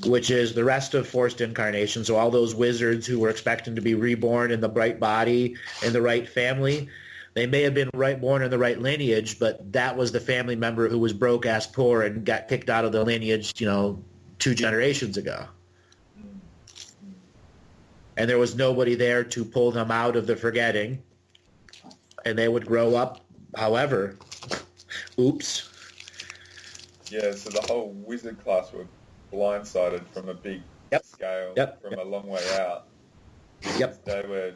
Speaker 1: which is the rest of forced incarnation. So all those wizards who were expecting to be reborn in the right body, in the right family, they may have been born in the right lineage, but that was the family member who was broke-ass poor and got kicked out of the lineage, 2 generations ago. And there was nobody there to pull them out of the forgetting. And they would grow up, however. Oops.
Speaker 3: Yeah, so the whole wizard class were blindsided from a big scale, from a long way out. They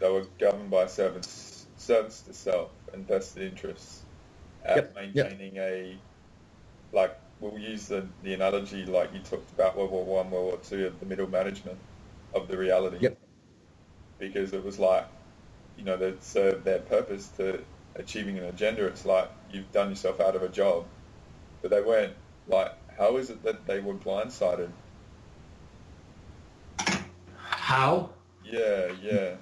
Speaker 3: were governed by service to self and vested interests at maintaining we'll use the analogy like you talked about World War I, World War II, of the middle management of the reality. Because it was they served their purpose to achieving an agenda. It's like you've done yourself out of a job. But they weren't, how is it that they were blindsided?
Speaker 1: How?
Speaker 3: Yeah.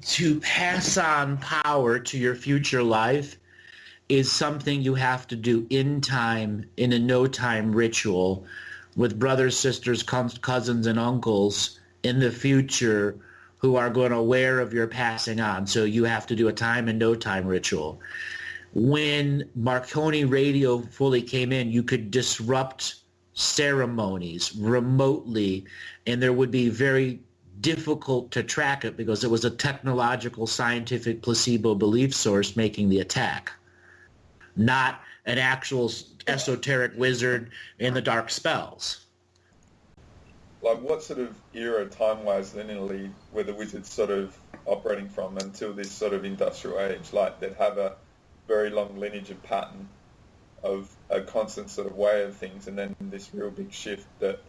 Speaker 1: To pass on power to your future life is something you have to do in time, in a no-time ritual, with brothers, sisters, cousins, and uncles in the future who are going to aware of your passing on. So you have to do a time and no-time ritual. When Marconi radio fully came in, you could disrupt ceremonies remotely, and there would be very difficult to track it because it was a technological, scientific placebo belief source making the attack, not an actual esoteric wizard in the dark spells.
Speaker 3: What sort of era, time-wise, linearly, were the wizards sort of operating from until this sort of industrial age? They'd have a very long lineage of pattern of a constant sort of way of things, and then this real big shift that,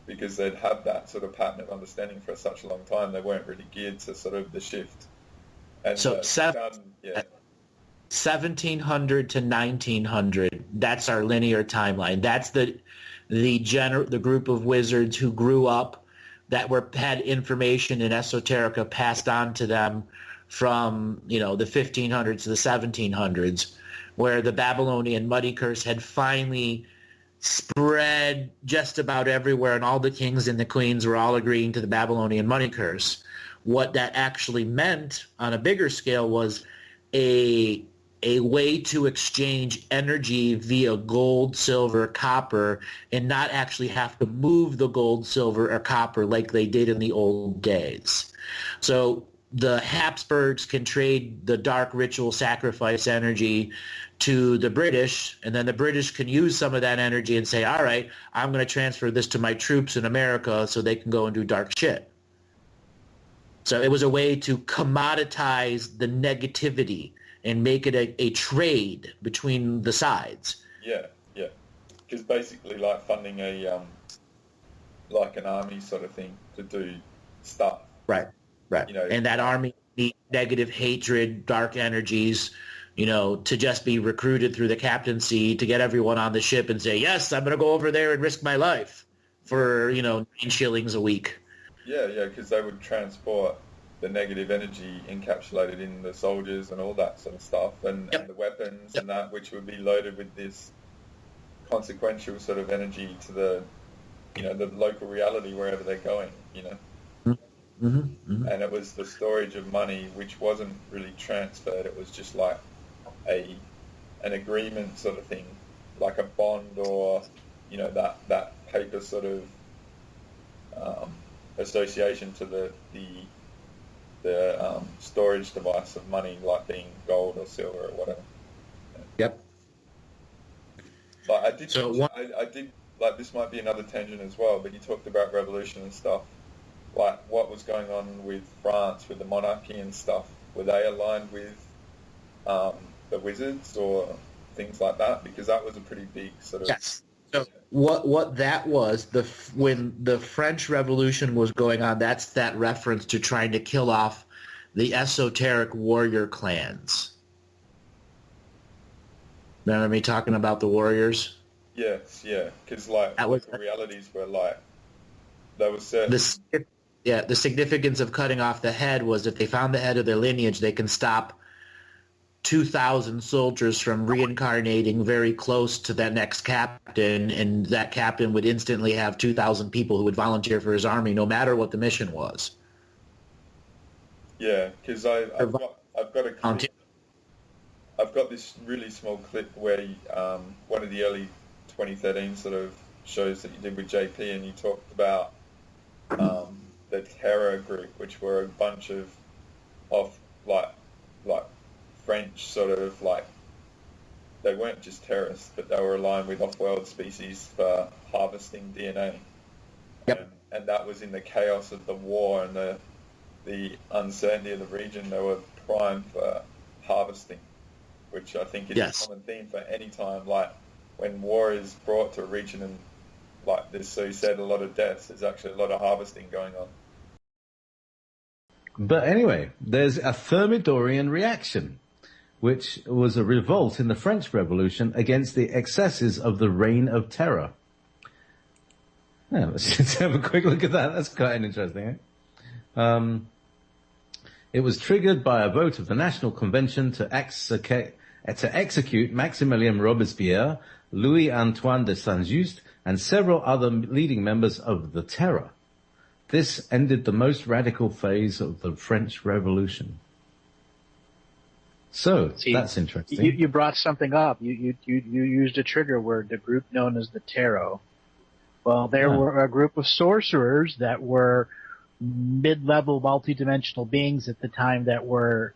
Speaker 3: because they'd had that sort of pattern of understanding for such a long time, they weren't really geared to sort of the shift. And
Speaker 1: so 1700 to 1900, that's our linear timeline. That's the group of wizards who grew up that had information in esoterica passed on to them from the 1500s to the 1700s, where the Babylonian money curse had finally spread just about everywhere, and all the kings and the queens were all agreeing to the Babylonian money curse. What that actually meant on a bigger scale was a way to exchange energy via gold, silver, copper, and not actually have to move the gold, silver, or copper like they did in the old days. So the Habsburgs can trade the dark ritual sacrifice energy to the British, and then the British can use some of that energy and say, all right, I'm going to transfer this to my troops in America so they can go and do dark shit. So it was a way to commoditize the negativity and make it a trade between the sides.
Speaker 3: Yeah. Because basically funding a an army sort of thing to do stuff.
Speaker 1: Right. And that army needs negative hatred, dark energies, to just be recruited through the captaincy to get everyone on the ship and say, yes, I'm going to go over there and risk my life for, 9 shillings a week.
Speaker 3: Yeah, because they would transport the negative energy encapsulated in the soldiers and all that sort of stuff, and the weapons and that, which would be loaded with this consequential sort of energy to the, the local reality wherever they're going, And it was the storage of money, which wasn't really transferred. It was just like an agreement sort of thing, like a bond or, that paper sort of association to the storage device of money, like being gold or silver or whatever.
Speaker 1: Yep.
Speaker 3: But I did, this might be another tangent as well, but you talked about revolution and stuff. like what was going on with France with the monarchy and stuff? Were they aligned with the wizards or things like that? Because that was a pretty big sort of...
Speaker 1: Yes. So what that was, when the French Revolution was going on, that's that reference to trying to kill off the esoteric warrior clans. Remember me talking about the warriors?
Speaker 3: Yes, yeah, because like the realities were like there was certain...
Speaker 1: The significance of cutting off the head was if they found the head of their lineage, they can stop 2,000 soldiers from reincarnating very close to that next captain, and that captain would instantly have 2,000 people who would volunteer for his army, no matter what the mission was.
Speaker 3: Yeah, because I've got a clip. I've got this really small clip where one of the early 2013 sort of shows that you did with JP, and you talked about the Terror group, which were a bunch of like French sort of like, they weren't just terrorists, but they were aligned with off-world species for harvesting DNA.
Speaker 1: Yep.
Speaker 3: And that was in the chaos of the war and the uncertainty of the region. They were primed for harvesting, which I think is a common theme for any time. Like when war is brought to a region and like there's, so you said, a lot of deaths, there's actually a lot of harvesting going on.
Speaker 9: But anyway, there's a Thermidorian reaction, which was a revolt in the French Revolution against the excesses of the Reign of Terror. Yeah, let's just have a quick look at that. That's quite interesting. Eh? It was triggered by a vote of the National Convention to execute Maximilien Robespierre, Louis-Antoine de Saint-Just, and several other leading members of the Terror. This ended the most radical phase of the French Revolution. So, that's interesting.
Speaker 10: You brought something up. You used a trigger word, the group known as the Tarot. Well, there were a group of sorcerers that were mid-level multidimensional beings at the time that were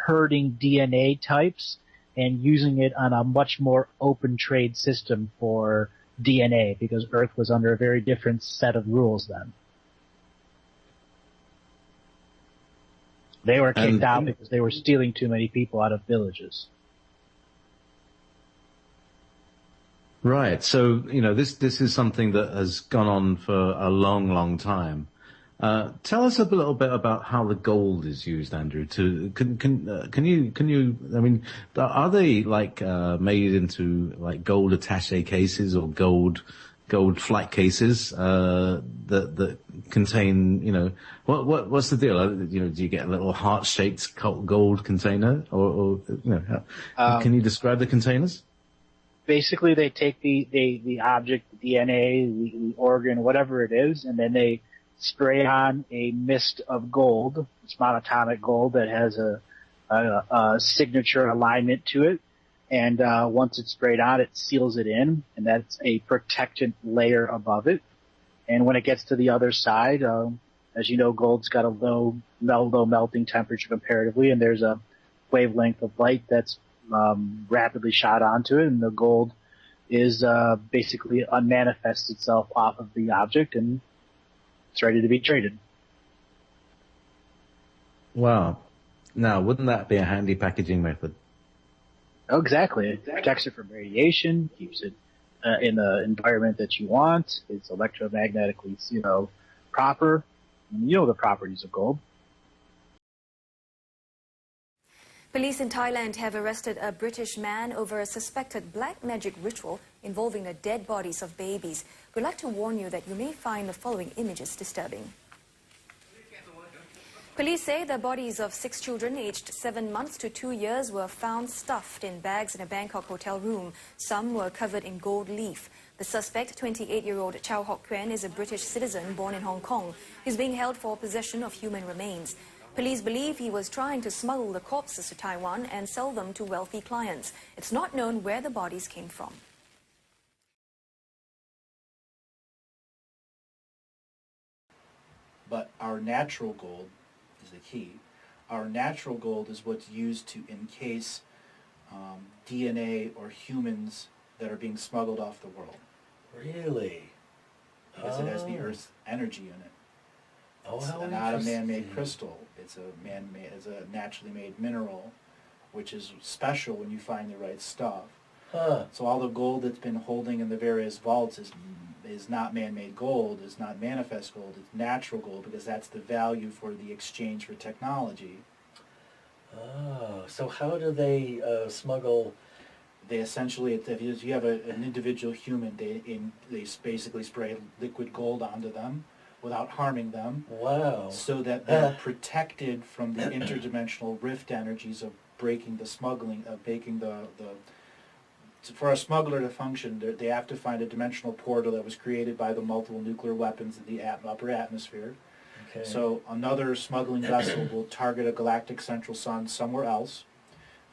Speaker 10: herding DNA types and using it on a much more open trade system for DNA, because Earth was under a very different set of rules then. They were kicked out because they were stealing too many people out of villages.
Speaker 9: Right. So, this is something that has gone on for a long, long time. Tell us a little bit about how the gold is used, Andrew. Can you? I mean, are they like made into like gold attaché cases or gold flight cases that contain, what's the deal? Do you get a little heart-shaped gold container, or can you describe the containers?
Speaker 10: Basically, they take the object, the DNA, the organ, whatever it is, and then they spray on a mist of gold. It's monatomic gold that has a signature alignment to it. And once it's sprayed on, it seals it in, and that's a protectant layer above it. And when it gets to the other side, as you know, gold's got a low melting temperature comparatively, and there's a wavelength of light that's rapidly shot onto it, and the gold is basically unmanifests itself off of the object, and it's ready to be traded.
Speaker 9: Wow. Now, wouldn't that be a handy packaging method?
Speaker 10: Oh, exactly. It protects it from radiation, keeps it in the environment that you want. It's electromagnetically, proper. You know the properties of gold.
Speaker 12: Police in Thailand have arrested a British man over a suspected black magic ritual involving the dead bodies of babies. We'd like to warn you that you may find the following images disturbing. Police say the bodies of 6 children aged 7 months to 2 years were found stuffed in bags in a Bangkok hotel room. Some were covered in gold leaf. The suspect, 28-year-old Chow Hock Kuen, is a British citizen born in Hong Kong. He's being held for possession of human remains. Police believe he was trying to smuggle the corpses to Taiwan and sell them to wealthy clients. It's not known where the bodies came from.
Speaker 4: But our natural gold is the key. Our natural gold is what's used to encase DNA or humans that are being smuggled off the world.
Speaker 5: Really?
Speaker 4: Because it has the Earth's energy in it. It's not a man-made crystal. It's a naturally made mineral, which is special when you find the right stuff.
Speaker 5: Huh.
Speaker 4: So all the gold that's been holding in the various vaults is not man-made gold, is not manifest gold, it's natural gold, because that's the value for the exchange for technology.
Speaker 5: Oh, so how do they smuggle?
Speaker 4: They essentially, if you have an individual human, they basically spray liquid gold onto them without harming them.
Speaker 5: Wow.
Speaker 4: So that they're protected from the interdimensional rift energies of breaking the smuggling, of making for a smuggler to function, they have to find a dimensional portal that was created by the multiple nuclear weapons in the upper atmosphere.
Speaker 5: Okay.
Speaker 4: So another smuggling vessel will target a galactic central sun somewhere else,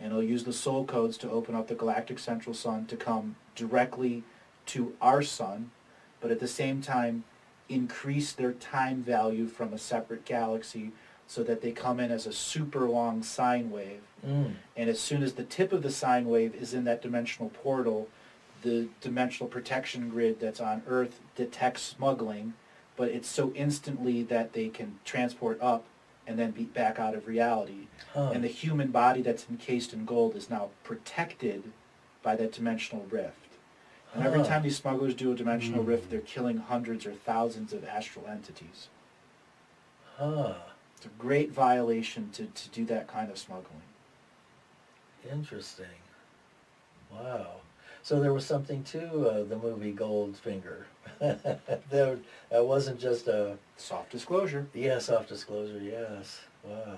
Speaker 4: and it'll use the soul codes to open up the galactic central sun to come directly to our sun, but at the same time increase their time value from a separate galaxy so that they come in as a super long sine wave. And as soon as the tip of the sine wave is in that dimensional portal, the dimensional protection grid that's on Earth detects smuggling, but it's so instantly that they can transport up and then be back out of reality. And the human body that's encased in gold is now protected by that dimensional rift. And every time these smugglers do a dimensional rift, they're killing hundreds or thousands of astral entities. It's a great violation to do that kind of smuggling.
Speaker 5: Interesting. Wow. So there was something to the movie Goldfinger. That wasn't just a...
Speaker 4: Soft disclosure.
Speaker 5: Yeah, soft disclosure, yes. Wow.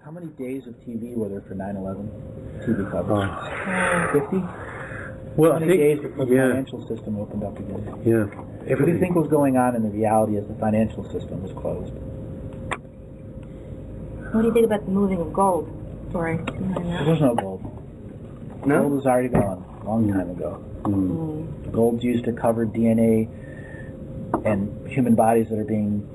Speaker 10: How many days of TV were there for 9/11 TV coverage? 50?
Speaker 13: Well,
Speaker 10: How many days before the financial system opened up again?
Speaker 13: Yeah.
Speaker 10: What do you think was going on in the reality as the financial system was closed?
Speaker 14: What do you think about the moving of gold? Sorry.
Speaker 10: There was no gold.
Speaker 13: No?
Speaker 10: Gold was already gone a long time ago. Gold's used to cover DNA and human bodies that are being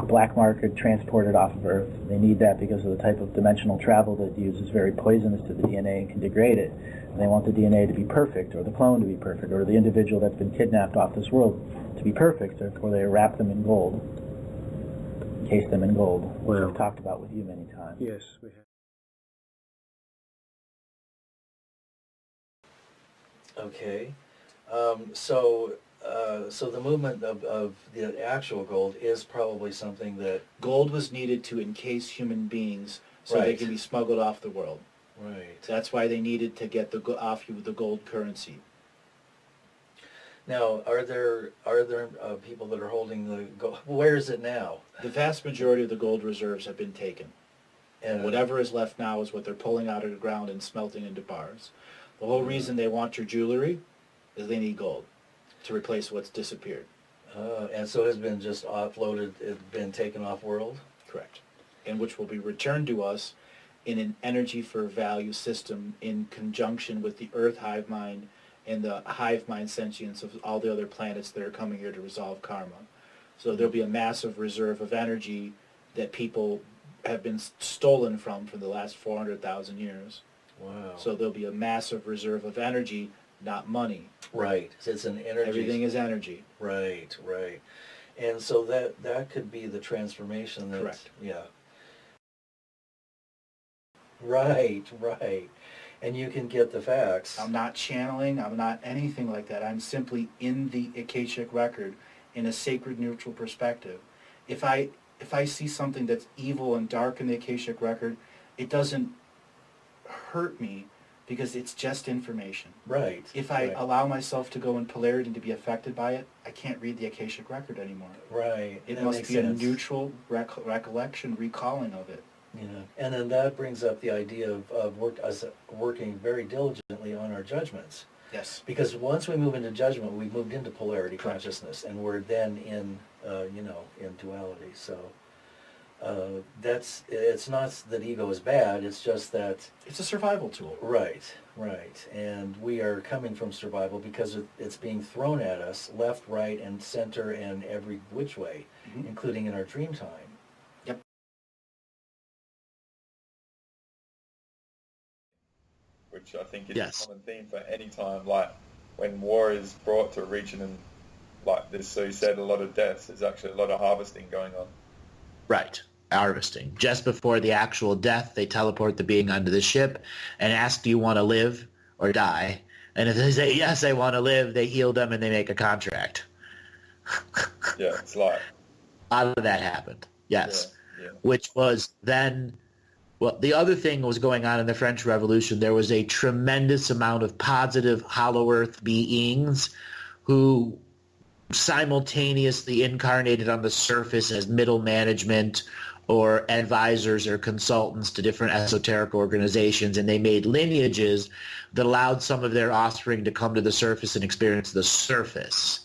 Speaker 10: black market transported off of Earth. They need that because of the type of dimensional travel that it uses very poisonous to the DNA and can degrade it. And they want the DNA to be perfect, or the clone to be perfect, or the individual that's been kidnapped off this world to be perfect, therefore they wrap them in gold, encase them in gold, which I've talked about with you many times.
Speaker 13: Yes, we have.
Speaker 5: Okay. So the movement of the actual gold is probably something that...
Speaker 4: Gold was needed to encase human beings so they can be smuggled off the world.
Speaker 5: Right.
Speaker 4: That's why they needed to get off you with the gold currency.
Speaker 5: Now, are there people that are holding the gold? Where is it now?
Speaker 4: The vast majority of the gold reserves have been taken. And whatever is left now is what they're pulling out of the ground and smelting into bars. The whole reason they want your jewelry is they need gold to replace what's disappeared.
Speaker 5: And so it's been just offloaded, it's been taken off world?
Speaker 4: Correct. And which will be returned to us in an energy for value system in conjunction with the Earth hive mind and the hive mind sentience of all the other planets that are coming here to resolve karma. So there'll be a massive reserve of energy that people have been stolen from for the last 400,000 years.
Speaker 5: Wow.
Speaker 4: So there'll be a massive reserve of energy, not money.
Speaker 5: Right. It's an energy.
Speaker 4: Everything is energy.
Speaker 5: Right, right. And so that could be the transformation.
Speaker 4: Correct.
Speaker 5: Yeah. Right, right. And you can get the facts.
Speaker 4: I'm not channeling. I'm not anything like that. I'm simply in the Akashic record in a sacred neutral perspective. If I see something that's evil and dark in the Akashic record, it doesn't hurt me because it's just information.
Speaker 5: Right.
Speaker 4: If I allow myself to go in polarity and to be affected by it, I can't read the Akashic record anymore.
Speaker 5: Right.
Speaker 4: It must be a neutral recollection, recalling of it.
Speaker 5: Yeah. And then that brings up the idea of us working very diligently on our judgments.
Speaker 4: Yes.
Speaker 5: Because once we move into judgment, we moved into polarity consciousness, and we're then in, in duality. So it's not that ego is bad, it's just that...
Speaker 4: It's a survival tool.
Speaker 5: Right, right. And we are coming from survival because it's being thrown at us left, right, and center, and every which way, including in our dream time.
Speaker 4: Yep.
Speaker 3: Which I think is a common theme for any time, like when war is brought to a region and like this, so you said a lot of deaths. There's actually a lot of harvesting going on.
Speaker 1: Right. Harvesting. Just before the actual death, they teleport the being onto the ship and ask, do you want to live or die? And if they say, yes, I want to live, they heal them and they make a contract.
Speaker 3: Yeah, it's like...
Speaker 1: A lot of that happened, yes.
Speaker 3: Yeah.
Speaker 1: Which was then... Well, the other thing was going on in the French Revolution. There was a tremendous amount of positive Hollow Earth beings who simultaneously incarnated on the surface as middle management or advisors or consultants to different esoteric organizations, and they made lineages that allowed some of their offspring to come to the surface and experience the surface.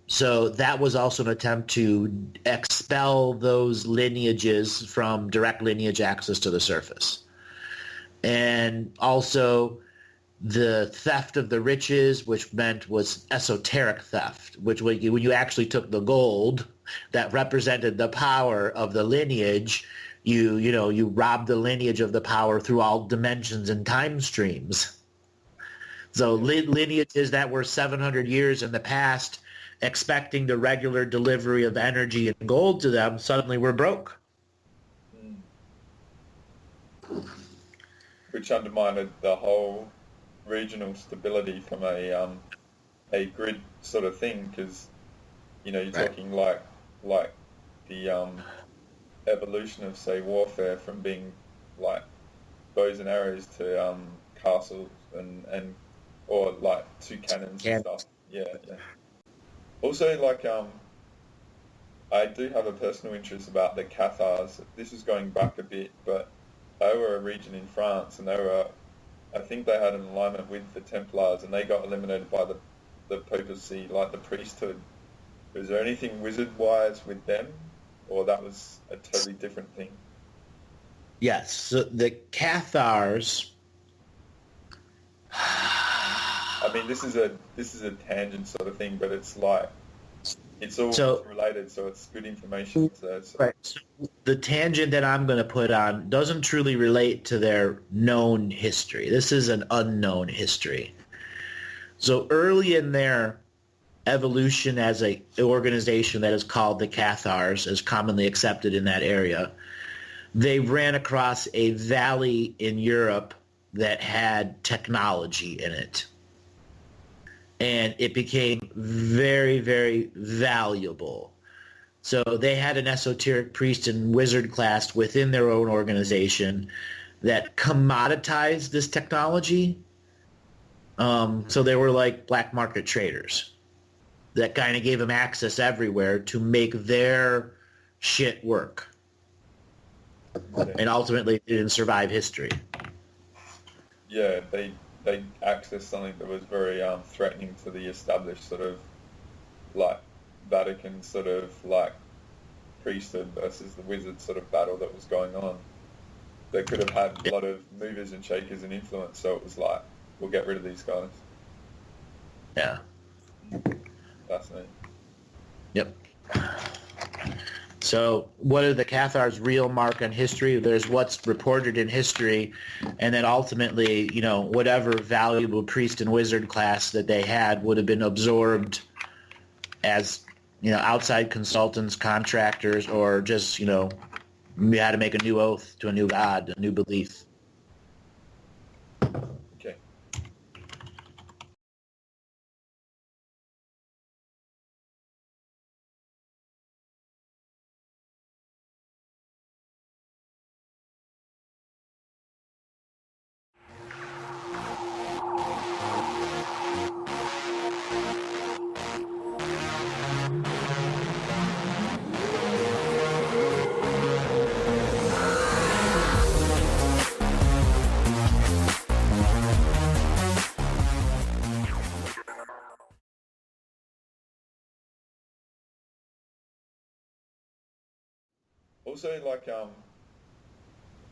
Speaker 1: So that was also an attempt to expel those lineages from direct lineage access to the surface. And also the theft of the riches, which was esoteric theft, which when you actually took the gold that represented the power of the lineage, you robbed the lineage of the power through all dimensions and time streams. So lineages that were 700 years in the past, expecting the regular delivery of energy and gold to them, suddenly were broke.
Speaker 3: Which undermined the whole regional stability from a grid sort of thing, because you're talking like the evolution of, say, warfare from being like bows and arrows to castles and or like two cannons and stuff. Yeah. Also, like I do have a personal interest about the Cathars. This is going back a bit, but they were a region in France, and I think they had an alignment with the Templars, and they got eliminated by the papacy, like the priesthood. Was there anything wizard-wise with them, or that was a totally different thing?
Speaker 1: Yes, so the Cathars...
Speaker 3: I mean, this is a tangent sort of thing, but it's like it's all related, so it's good information.
Speaker 1: Right. So the tangent that I'm going to put on doesn't truly relate to their known history. This is an unknown history. So early in their evolution as an organization that is called the Cathars, as commonly accepted in that area, they ran across a valley in Europe that had technology in it. And it became very, very valuable. So they had an esoteric priest and wizard class within their own organization that commoditized this technology. So they were like black market traders that kind of gave them access everywhere to make their shit work. And ultimately didn't survive history.
Speaker 3: Yeah, they accessed something that was very threatening to the established sort of like Vatican sort of like priesthood versus the wizard sort of battle that was going on. They could have had a lot of movers and shakers and influence, so it was like, we'll get rid of these guys.
Speaker 1: Yeah.
Speaker 3: Fascinating.
Speaker 1: Yep. So what are the Cathars' real mark on history? There's what's reported in history, and then ultimately, whatever valuable priest and wizard class that they had would have been absorbed as, outside consultants, contractors, or just, we had to make a new oath to a new god, a new belief.
Speaker 3: Okay. Also, like,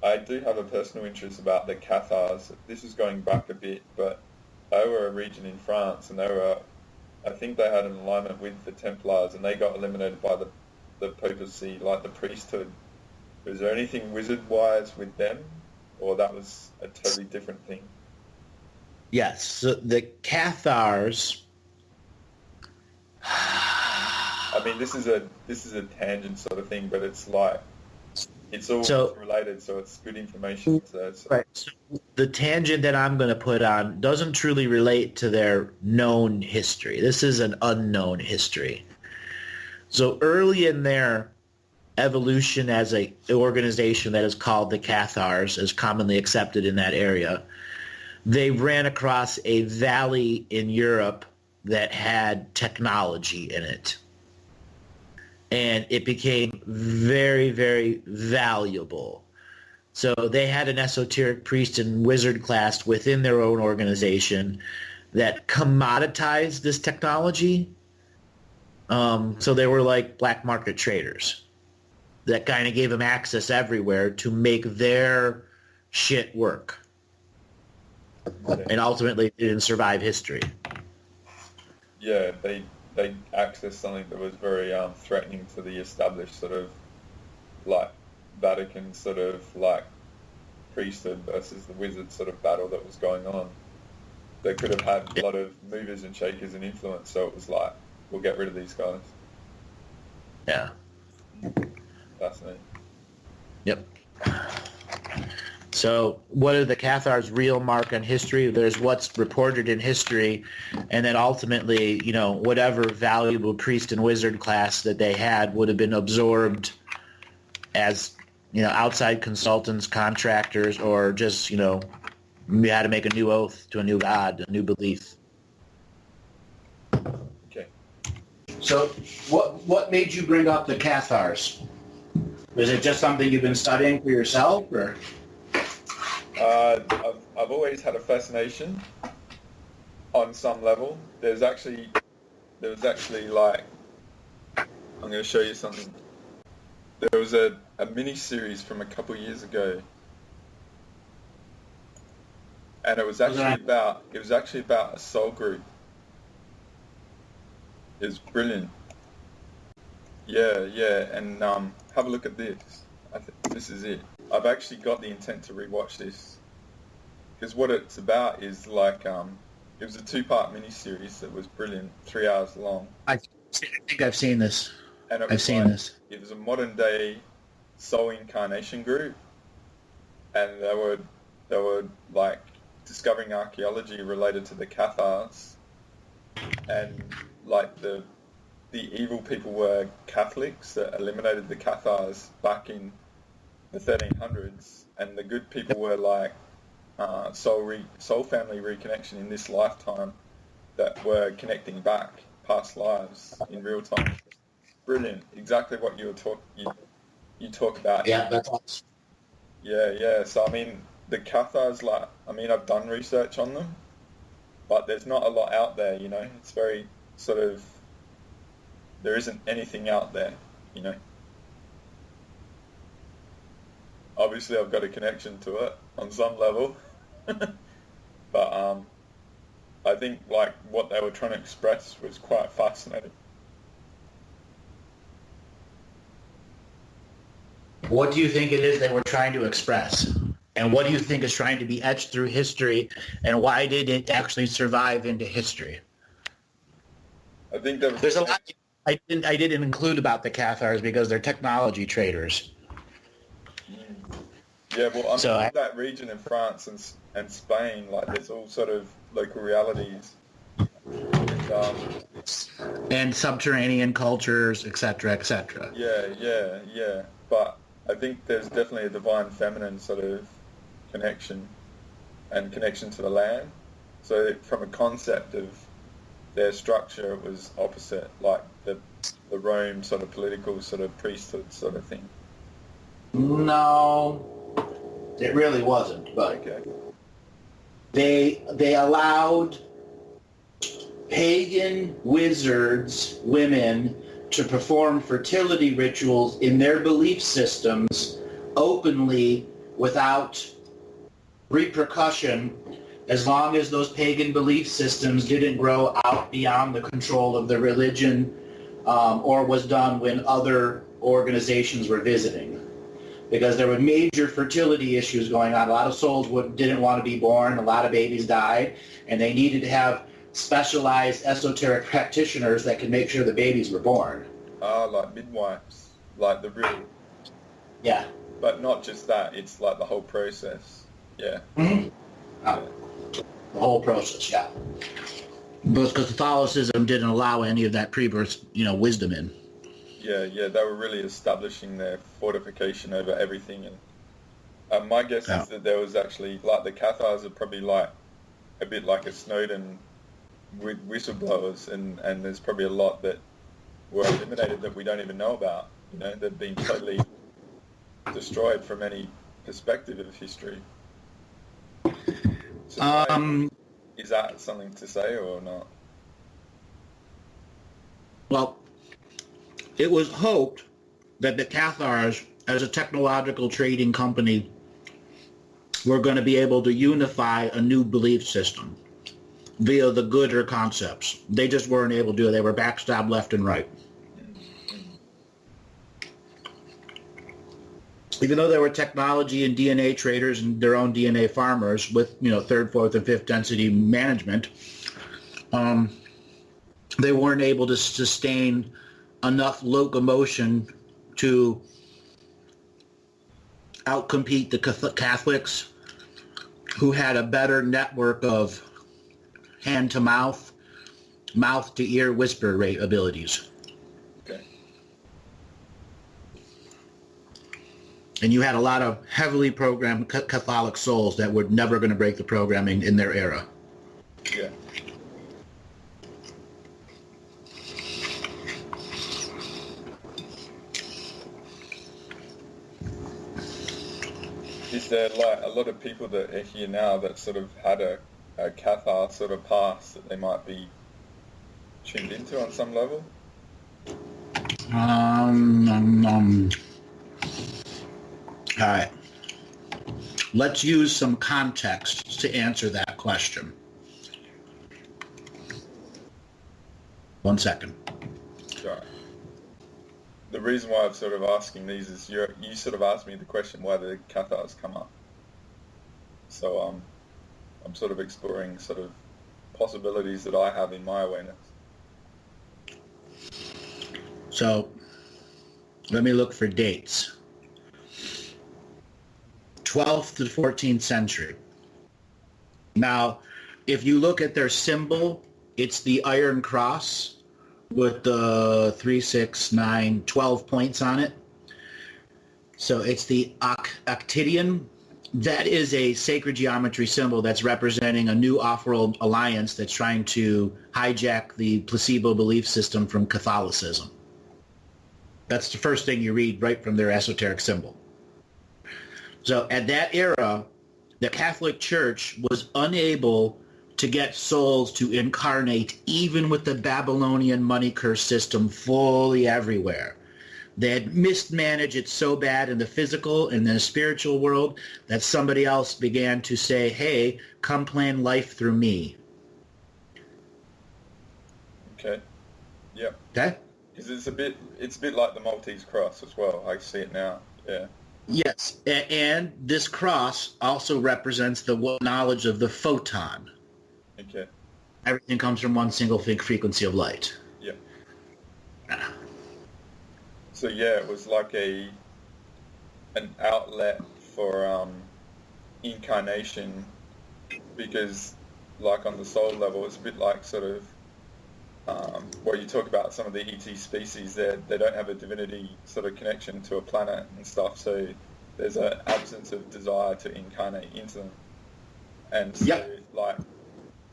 Speaker 3: I do have a personal interest about the Cathars. This is going back a bit, but they were a region in France, and I think they had an alignment with the Templars, and they got eliminated by the papacy, like the priesthood. Was there anything wizard-wise with them, or that was a totally different thing?
Speaker 1: Yes, so the Cathars
Speaker 3: I mean, this is a tangent sort of thing, but it's like it's all related, so it's good information. So.
Speaker 1: Right. So the tangent that I'm going to put on doesn't truly relate to their known history. This is an unknown history. So early in their evolution as an organization that is called the Cathars, as commonly accepted in that area, they ran across a valley in Europe that had technology in it. And it became very, very valuable. So they had an esoteric priest and wizard class within their own organization that commoditized this technology. So they were like black market traders that kind of gave them access everywhere to make their shit work. And ultimately it didn't survive history.
Speaker 3: Yeah, they accessed something that was very threatening to the established sort of like Vatican sort of like priesthood versus the wizard sort of battle that was going on. They could have had a lot of movers and shakers and influence, so it was like, we'll get rid of these guys.
Speaker 1: Yeah.
Speaker 3: Fascinating.
Speaker 1: Yep. So what are the Cathars' real mark on history? There's what's reported in history, and then ultimately, you know, whatever valuable priest and wizard class that they had would have been absorbed as, you know, outside consultants, contractors, or just, you know, we had to make a new oath to a new god, a new belief.
Speaker 3: Okay.
Speaker 1: So what made you bring up the Cathars? Was it just something you've been studying for yourself, or?
Speaker 3: I've always had a fascination on some level. There was actually like, I'm going to show you something. There was a mini-series from a couple years ago, and it was actually about a soul group. It was brilliant. Yeah, and have a look at this. I think this is it. I've actually got the intent to rewatch this, because what it's about is like, it was a 2-part miniseries that was brilliant, 3 hours long.
Speaker 1: I think I've seen this.
Speaker 3: And
Speaker 1: I've seen this.
Speaker 3: It was a modern day soul incarnation group, and they were like discovering archaeology related to the Cathars, and like the evil people were Catholics that eliminated the Cathars back in the 1300s, and the good people were like soul family reconnection in this lifetime that were connecting back past lives in real time. Brilliant, exactly what you talk about.
Speaker 1: Yeah, that's awesome.
Speaker 3: Yeah. So I mean, the Cathars, like, I mean, I've done research on them, but there's not a lot out there. You know, it's very sort of, there isn't anything out there. You know. Obviously, I've got a connection to it on some level, but I think like what they were trying to express was quite fascinating.
Speaker 1: What do you think it is they were trying to express? And what do you think is trying to be etched through history, and why did it actually survive into history?
Speaker 3: I think there's
Speaker 1: a lot I didn't include about the Cathars because they're technology traders.
Speaker 3: Yeah, well, that region in France and Spain, like, there's all sort of local realities.
Speaker 1: And subterranean cultures, etc., etc.
Speaker 3: Yeah. But I think there's definitely a divine feminine sort of connection and connection to the land. So from a concept of their structure, it was opposite, like the Rome sort of political sort of priesthood sort of thing.
Speaker 1: No, it really wasn't. But
Speaker 3: okay.
Speaker 1: They allowed pagan wizards, women, to perform fertility rituals in their belief systems openly without repercussion, as long as those pagan belief systems didn't grow out beyond the control of the religion, or was done when other organizations were visiting. Because there were major fertility issues going on. A lot of souls didn't want to be born. A lot of babies died, and they needed to have specialized esoteric practitioners that could make sure the babies were born.
Speaker 3: Like midwives, like the real.
Speaker 1: Yeah.
Speaker 3: But not just that, it's like the whole process. Yeah.
Speaker 1: Mm-hmm. The whole process, yeah. Because Catholicism didn't allow any of that pre-birth, wisdom in.
Speaker 3: Yeah, they were really establishing their fortification over everything. And my guess is that there was actually, like, the Cathars are probably like a bit like a Snowden with whistleblowers, and there's probably a lot that were eliminated that we don't even know about. They've been totally destroyed from any perspective of history. So is that something to say or not?
Speaker 1: Well, it was hoped that the Cathars, as a technological trading company, were going to be able to unify a new belief system via the Gooder concepts. They just weren't able to do it. They were backstabbed left and right. Even though there were technology and DNA traders and their own DNA farmers with, third, fourth, and fifth density management, they weren't able to sustain enough locomotion to outcompete the Catholics, who had a better network of hand-to-mouth, mouth-to-ear whisper rate abilities.
Speaker 3: Okay.
Speaker 1: And you had a lot of heavily programmed Catholic souls that were never going to break the programming in their era.
Speaker 3: Yeah. Is there like a lot of people that are here now that sort of had a Cathar sort of past that they might be tuned into on some level?
Speaker 1: All right. Let's use some context to answer that question. 1 second.
Speaker 3: Sure. The reason why I'm sort of asking these is you sort of asked me the question why the Cathars come up. So I'm sort of exploring sort of possibilities that I have in my awareness.
Speaker 1: So let me look for dates. 12th to 14th century. Now, if you look at their symbol, it's the Iron Cross with the 3, 6, 9, 12 points on it. So it's the Octidian. That is a sacred geometry symbol that's representing a new off-world alliance that's trying to hijack the placebo belief system from Catholicism. That's the first thing you read right from their esoteric symbol. So at that era, the Catholic Church was unable to get souls to incarnate even with the Babylonian money curse system fully everywhere. They had mismanaged it so bad in the physical and the spiritual world that somebody else began to say, hey, come plan life through me.
Speaker 3: Okay. Yep.
Speaker 1: Okay?
Speaker 3: Because it's a bit like the Maltese cross as well. I see it now. Yeah.
Speaker 1: Yes, and this cross also represents the knowledge of the photon.
Speaker 3: Okay.
Speaker 1: Everything comes from one single frequency of light.
Speaker 3: Yeah. So yeah, it was like an outlet for incarnation, because like on the soul level, it's a bit like sort of where you talk about some of the ET species, they don't have a divinity sort of connection to a planet and stuff, so there's an absence of desire to incarnate into them. And so like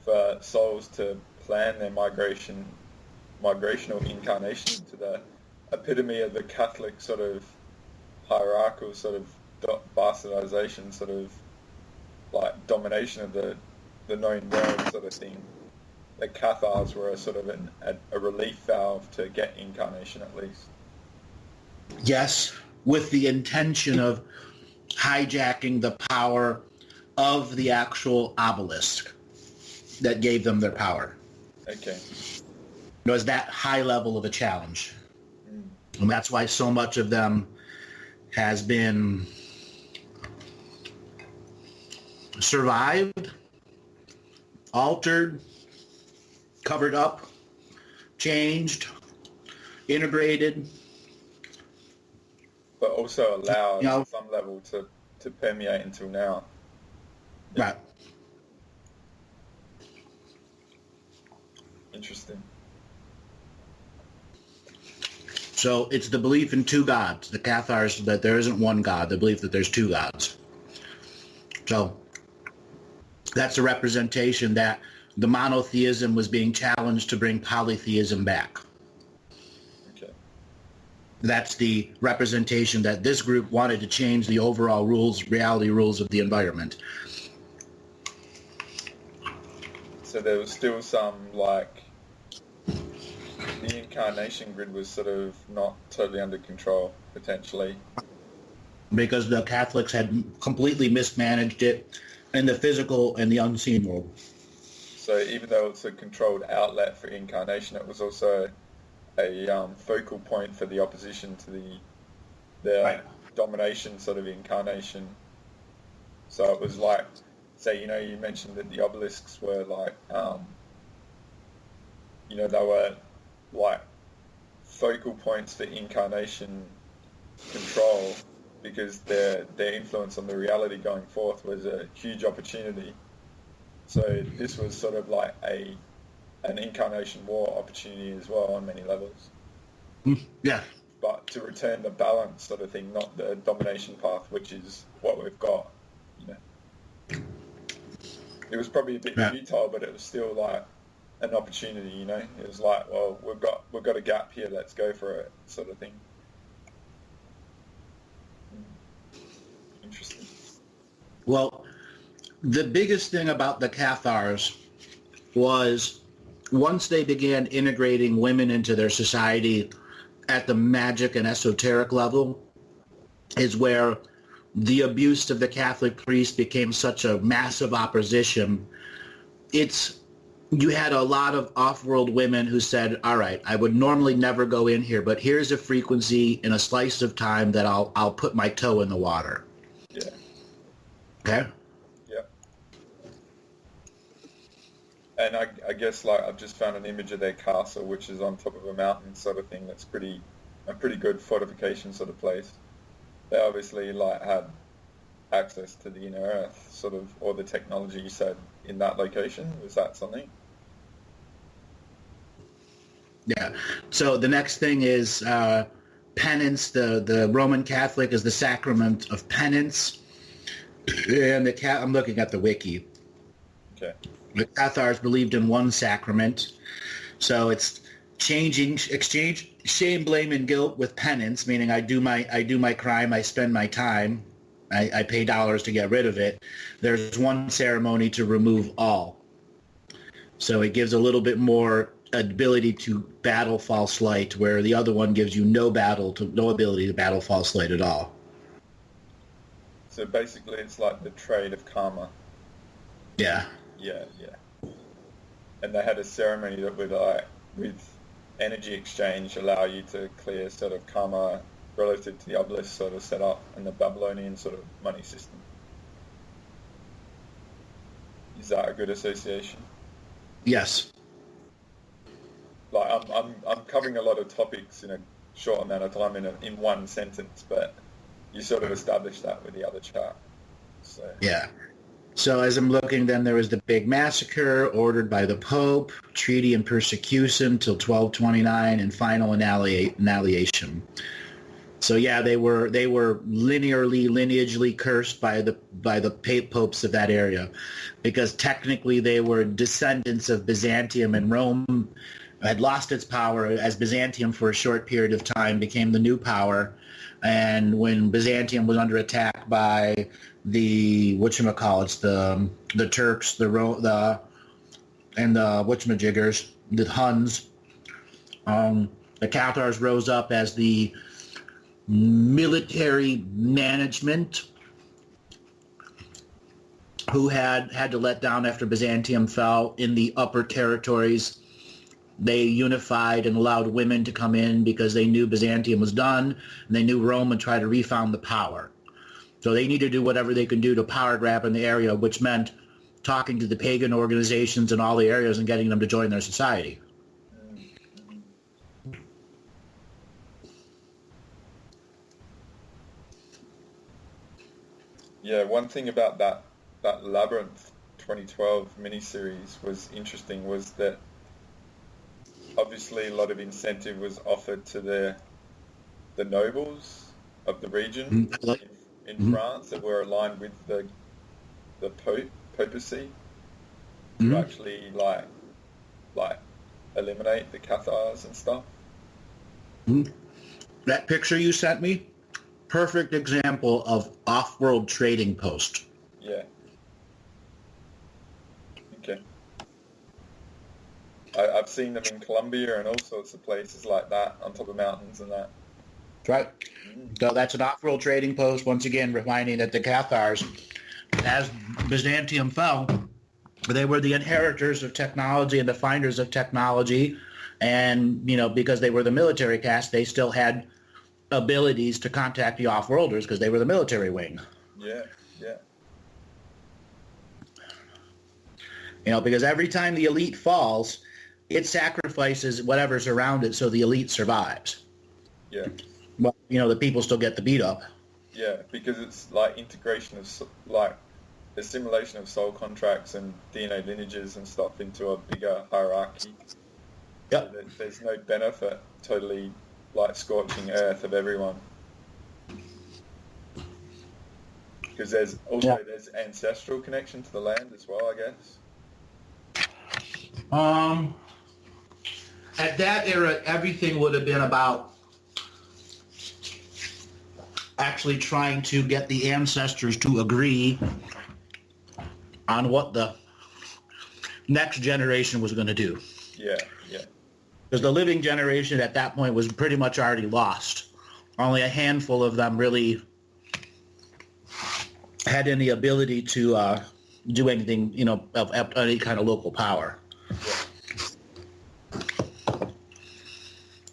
Speaker 3: for souls to plan their migrational incarnation to the epitome of the Catholic sort of hierarchical sort of bastardization, sort of like domination of the known world sort of thing, the Cathars were a sort of a relief valve to get incarnation at least.
Speaker 1: Yes, with the intention of hijacking the power of the actual obelisk that gave them their power.
Speaker 3: Okay.
Speaker 1: It was that high level of a challenge. And that's why so much of them has been survived, altered, covered up, changed, integrated,
Speaker 3: but also allowed at some level to permeate until now.
Speaker 1: Right.
Speaker 3: Interesting.
Speaker 1: So it's the belief in two gods. The Cathars, that there isn't one god, the belief that there's two gods. So that's a representation that the monotheism was being challenged to bring polytheism back.
Speaker 3: Okay.
Speaker 1: That's the representation that this group wanted to change the overall rules, reality rules of the environment.
Speaker 3: So there was still some, like, the incarnation grid was sort of not totally under control, potentially.
Speaker 1: Because the Catholics had completely mismanaged it in the physical and the unseen world.
Speaker 3: So even though it's a controlled outlet for incarnation, it was also a focal point for the opposition to the
Speaker 1: right.
Speaker 3: domination sort of incarnation. So it was like, say, you mentioned that the obelisks were like, they were like focal points for incarnation control, because their influence on the reality going forth was a huge opportunity. So this was sort of like an incarnation war opportunity as well on many levels.
Speaker 1: Yeah.
Speaker 3: But to return the balance sort of thing, not the domination path, which is what we've got. It was probably a bit futile, but it was still like an opportunity. It was like, well, we've got a gap here, let's go for it, sort of thing. Interesting.
Speaker 1: Well, the biggest thing about the Cathars was once they began integrating women into their society at the magic and esoteric level is where the abuse of the Catholic priest became such a massive opposition. You had a lot of off-world women who said, all right, I would normally never go in here, but here's a frequency in a slice of time that I'll put my toe in the water.
Speaker 3: Yeah.
Speaker 1: Okay?
Speaker 3: Yeah. And I guess, like, I've just found an image of their castle, which is on top of a mountain sort of thing. That's a pretty good fortification sort of place. They obviously, like, had access to the inner earth, sort of, or the technology you said in that location. Was that something?
Speaker 1: Yeah. So the next thing is penance. The Roman Catholic is the sacrament of penance. And I'm looking at the wiki.
Speaker 3: Okay.
Speaker 1: The Cathars believed in one sacrament. So it's exchange shame, blame, and guilt with penance, meaning I do my crime, I spend my time, I pay dollars to get rid of it. There's one ceremony to remove all. So it gives a little bit more ability to battle false light, where the other one gives you no ability to battle false light at all.
Speaker 3: So basically it's like the trade of karma.
Speaker 1: Yeah.
Speaker 3: Yeah. And they had a ceremony that would, like, with energy exchange, allow you to clear sort of karma relative to the obelisk sort of setup and the Babylonian sort of money system. Is that a good association?
Speaker 1: Yes.
Speaker 3: Like, I'm covering a lot of topics in a short amount of time in one sentence, but you sort of established that with the other chart. So.
Speaker 1: Yeah. So as I'm looking, then there was the big massacre ordered by the Pope, treaty and persecution till 1229, and final annihilation. So yeah, they were lineagely cursed by the popes of that area, because technically they were descendants of Byzantium, and Rome had lost its power as Byzantium for a short period of time became the new power. And when Byzantium was under attack by the the Turks, the whatchamajiggers, the Huns, the Cathars rose up as the military management who had to let down after Byzantium fell in the upper territories. They unified and allowed women to come in because they knew Byzantium was done, and they knew Rome would try to refound the power. So they needed to do whatever they could do to power grab in the area, which meant talking to the pagan organizations in all the areas and getting them to join their society.
Speaker 3: Yeah, one thing about that Labyrinth 2012 miniseries was interesting was that obviously a lot of incentive was offered to the nobles of the region in France that were aligned with the papacy to actually like eliminate the Cathars and stuff.
Speaker 1: That picture you sent me, perfect example of off-world trading post.
Speaker 3: Yeah. Okay. I've seen them in Colombia and all sorts of places like that, on top of mountains and that.
Speaker 1: That's right. So that's an off-world trading post, once again reminding that the Cathars, as Byzantium fell, they were the inheritors of technology and the finders of technology. And, because they were the military caste, they still had abilities to contact the off-worlders because they were the military wing.
Speaker 3: Yeah, yeah.
Speaker 1: Because every time the elite falls, it sacrifices whatever's around it so the elite survives.
Speaker 3: Yeah.
Speaker 1: Well, the people still get the beat up.
Speaker 3: Yeah, because it's like integration of, like, assimilation of soul contracts and DNA lineages and stuff into a bigger hierarchy.
Speaker 1: Yep.
Speaker 3: So there's no benefit totally, like, scorching earth of everyone. Because there's ancestral connection to the land as well, I guess.
Speaker 1: At that era, everything would have been about actually trying to get the ancestors to agree on what the next generation was going to do.
Speaker 3: Yeah, yeah.
Speaker 1: Because the living generation at that point was pretty much already lost. Only a handful of them really had any ability to do anything, of any kind of local power.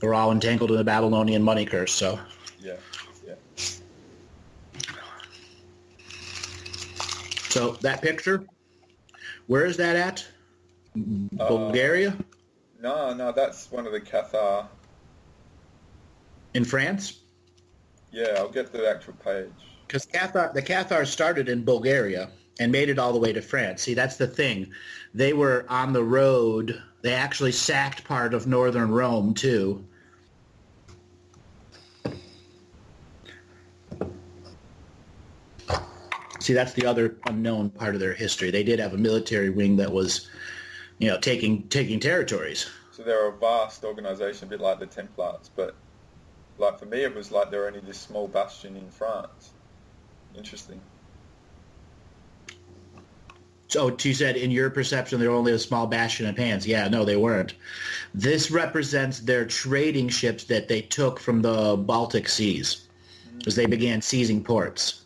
Speaker 1: They were all entangled in the Babylonian money curse, so.
Speaker 3: Yeah, yeah.
Speaker 1: So that picture, where is that at? Bulgaria?
Speaker 3: No, that's one of the Cathar.
Speaker 1: In France?
Speaker 3: Yeah, I'll get the actual page.
Speaker 1: Because the Cathars started in Bulgaria and made it all the way to France. See, that's the thing. They were on the road. They actually sacked part of northern Rome, too. See, that's the other unknown part of their history. They did have a military wing that was, taking territories.
Speaker 3: So they're a vast organization, a bit like the Templars, but like for me it was like they're only this small bastion in France. Interesting.
Speaker 1: So you said, in your perception, they're only a small bastion of pans. Yeah, no, they weren't. This represents their trading ships that they took from the Baltic seas as they began seizing ports.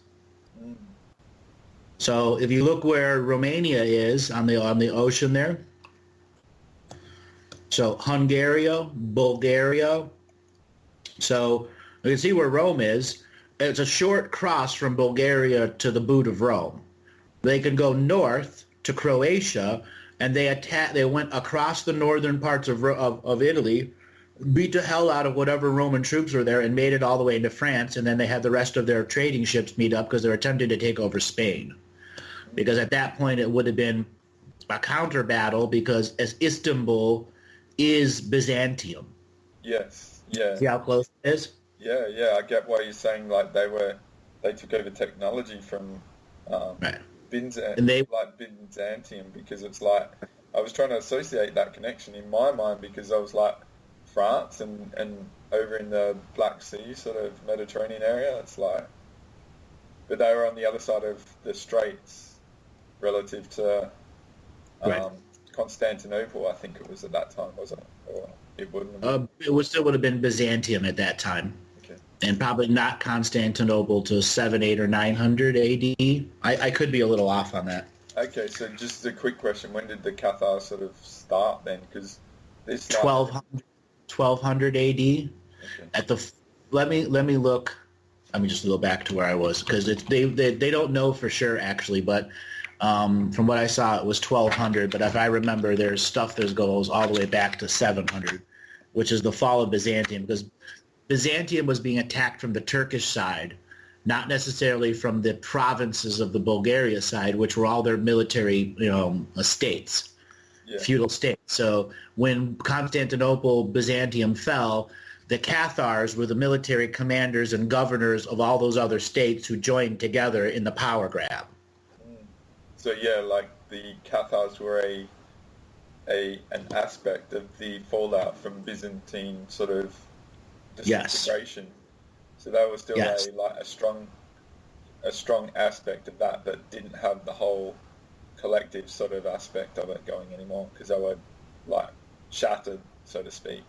Speaker 1: So if you look where Romania is on the ocean there, so Hungary, Bulgaria. So you can see where Rome is. It's a short cross from Bulgaria to the boot of Rome. They can go north to Croatia, and they went across the northern parts of Italy, beat the hell out of whatever Roman troops were there, and made it all the way into France. And then they had the rest of their trading ships meet up because they're attempting to take over Spain. Because at that point it would have been a counter battle, because as Istanbul is Byzantium.
Speaker 3: Yes, yeah.
Speaker 1: See how close it is?
Speaker 3: Yeah, I get why you're saying like they took over technology from Byzantium, because it's like I was trying to associate that connection in my mind, because I was like France and over in the Black Sea sort of Mediterranean area, it's like, but they were on the other side of the Straits relative to Constantinople, I think it was at that time, wasn't it? Or it wouldn't have been.
Speaker 1: It still would have been Byzantium at that time.
Speaker 3: Okay.
Speaker 1: And probably not Constantinople till 700 or 900 AD. I could be a little off on that.
Speaker 3: Okay, so just a quick question. When did the Cathars sort of start then? Because this
Speaker 1: 1200 AD. Okay. Let me look. Let me just go back to where I was, because they don't know for sure actually, but from what I saw it was 1200. But if I remember, there's stuff that goes all the way back to 700, which is the fall of Byzantium, because Byzantium was being attacked from the Turkish side, not necessarily from the provinces of the Bulgaria side, which were all their military, states, feudal states. So when Constantinople, Byzantium fell, the Cathars were the military commanders and governors of all those other states who joined together in the power grab.
Speaker 3: So yeah, like the Cathars were an aspect of the fallout from Byzantine sort of disintegration. Yes. So that was still a strong aspect of that, but didn't have the whole collective sort of aspect of it going anymore, because they were like shattered, so to speak.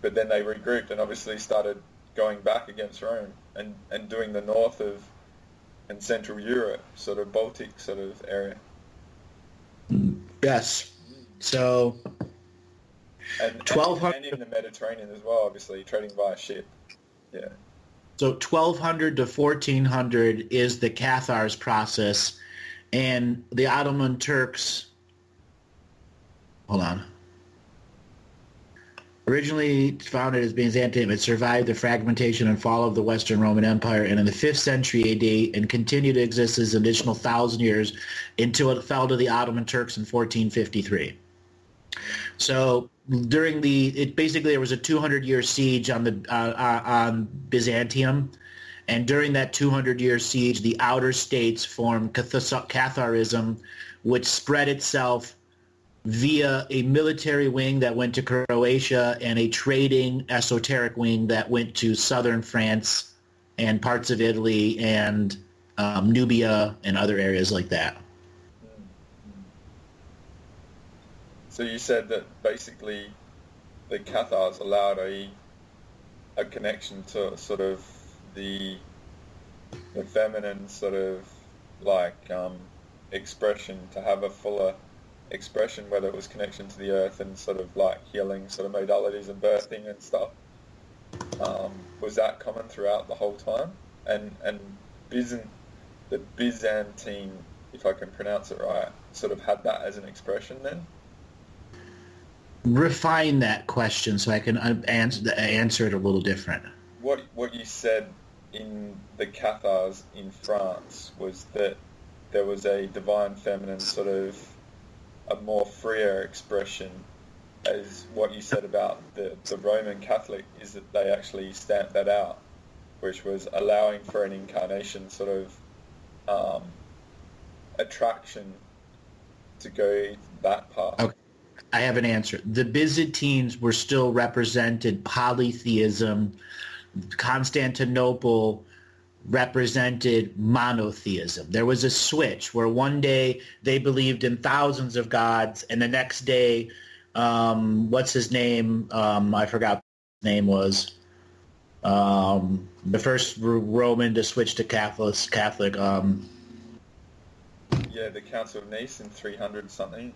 Speaker 3: But then they regrouped and obviously started going back against Rome and doing the north of and Central Europe, sort of Baltic sort of area.
Speaker 1: Yes. So,
Speaker 3: and in the Mediterranean as well, obviously, trading via ship. Yeah.
Speaker 1: So 1200 to 1400 is the Cathars process, and the Ottoman Turks, hold on, originally founded as Byzantium, it survived the fragmentation and fall of the Western Roman Empire, and in the 5th century AD, and continued to exist as an additional 1,000 years until it fell to the Ottoman Turks in 1453. So during there was a 200-year siege on Byzantium, and during that 200-year siege, the outer states formed Catharism, which spread itself via a military wing that went to Croatia and a trading esoteric wing that went to southern France and parts of Italy and Nubia and other areas like that.
Speaker 3: So you said that basically the Cathars allowed a connection to sort of the feminine sort of like expression, to have a fuller expression, whether it was connection to the earth and sort of like healing sort of modalities and birthing and stuff. Was that common throughout the whole time? And the Byzantine, if I can pronounce it right, sort of had that as an expression then?
Speaker 1: Refine that question so I can answer it a little different.
Speaker 3: What you said in the Cathars in France was that there was a divine feminine sort of a more freer expression, as what you said about the Roman Catholic is that they actually stamped that out, which was allowing for an incarnation sort of attraction to go that path.
Speaker 1: Okay. I have an answer. The Byzantines were still represented polytheism. Constantinople represented monotheism. There was a switch where one day they believed in thousands of gods, and the next day, what's his name? I forgot what his name was. The first Roman to switch to Catholic.
Speaker 3: Yeah, the Council of Nice in 300 something.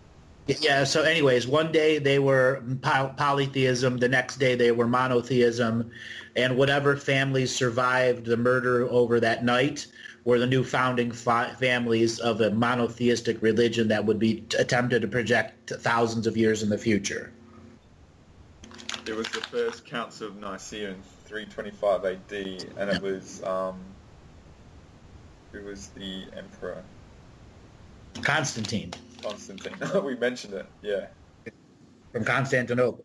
Speaker 1: Yeah, so anyways, one day they were polytheism, the next day they were monotheism, and whatever families survived the murder over that night were the new founding families of a monotheistic religion that would be attempted to project thousands of years in the future.
Speaker 3: It was the first Council of Nicaea in 325 AD, and it was, who was the emperor?
Speaker 1: Constantine.
Speaker 3: We mentioned it, yeah.
Speaker 1: From Constantinople.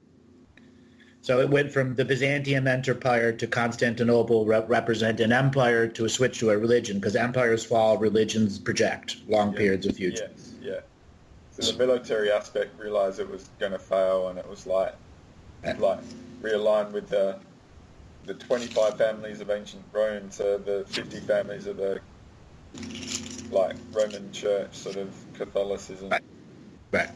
Speaker 1: So it went from the Byzantium Empire to Constantinople represent an empire to a switch to a religion, because empires fall, religions project long periods of future.
Speaker 3: Yes, yeah. So the military aspect realized it was going to fail, and it was like realigned with the 25 families of ancient Rome to the 50 families of the like Roman Church, sort of Catholicism.
Speaker 1: Right.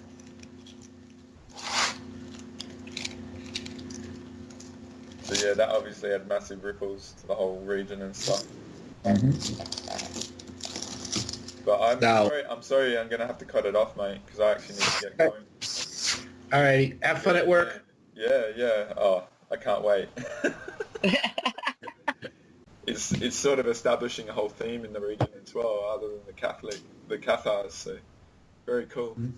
Speaker 3: So yeah, that obviously had massive ripples to the whole region and stuff.
Speaker 1: Mm-hmm.
Speaker 3: But I'm sorry, I'm going to have to cut it off, mate, because I actually need to get going.
Speaker 1: Alrighty, have fun at work.
Speaker 3: Yeah. Oh, I can't wait. It's sort of establishing a whole theme in the region as well, other than the Cathars. So very cool.
Speaker 1: Mm-hmm.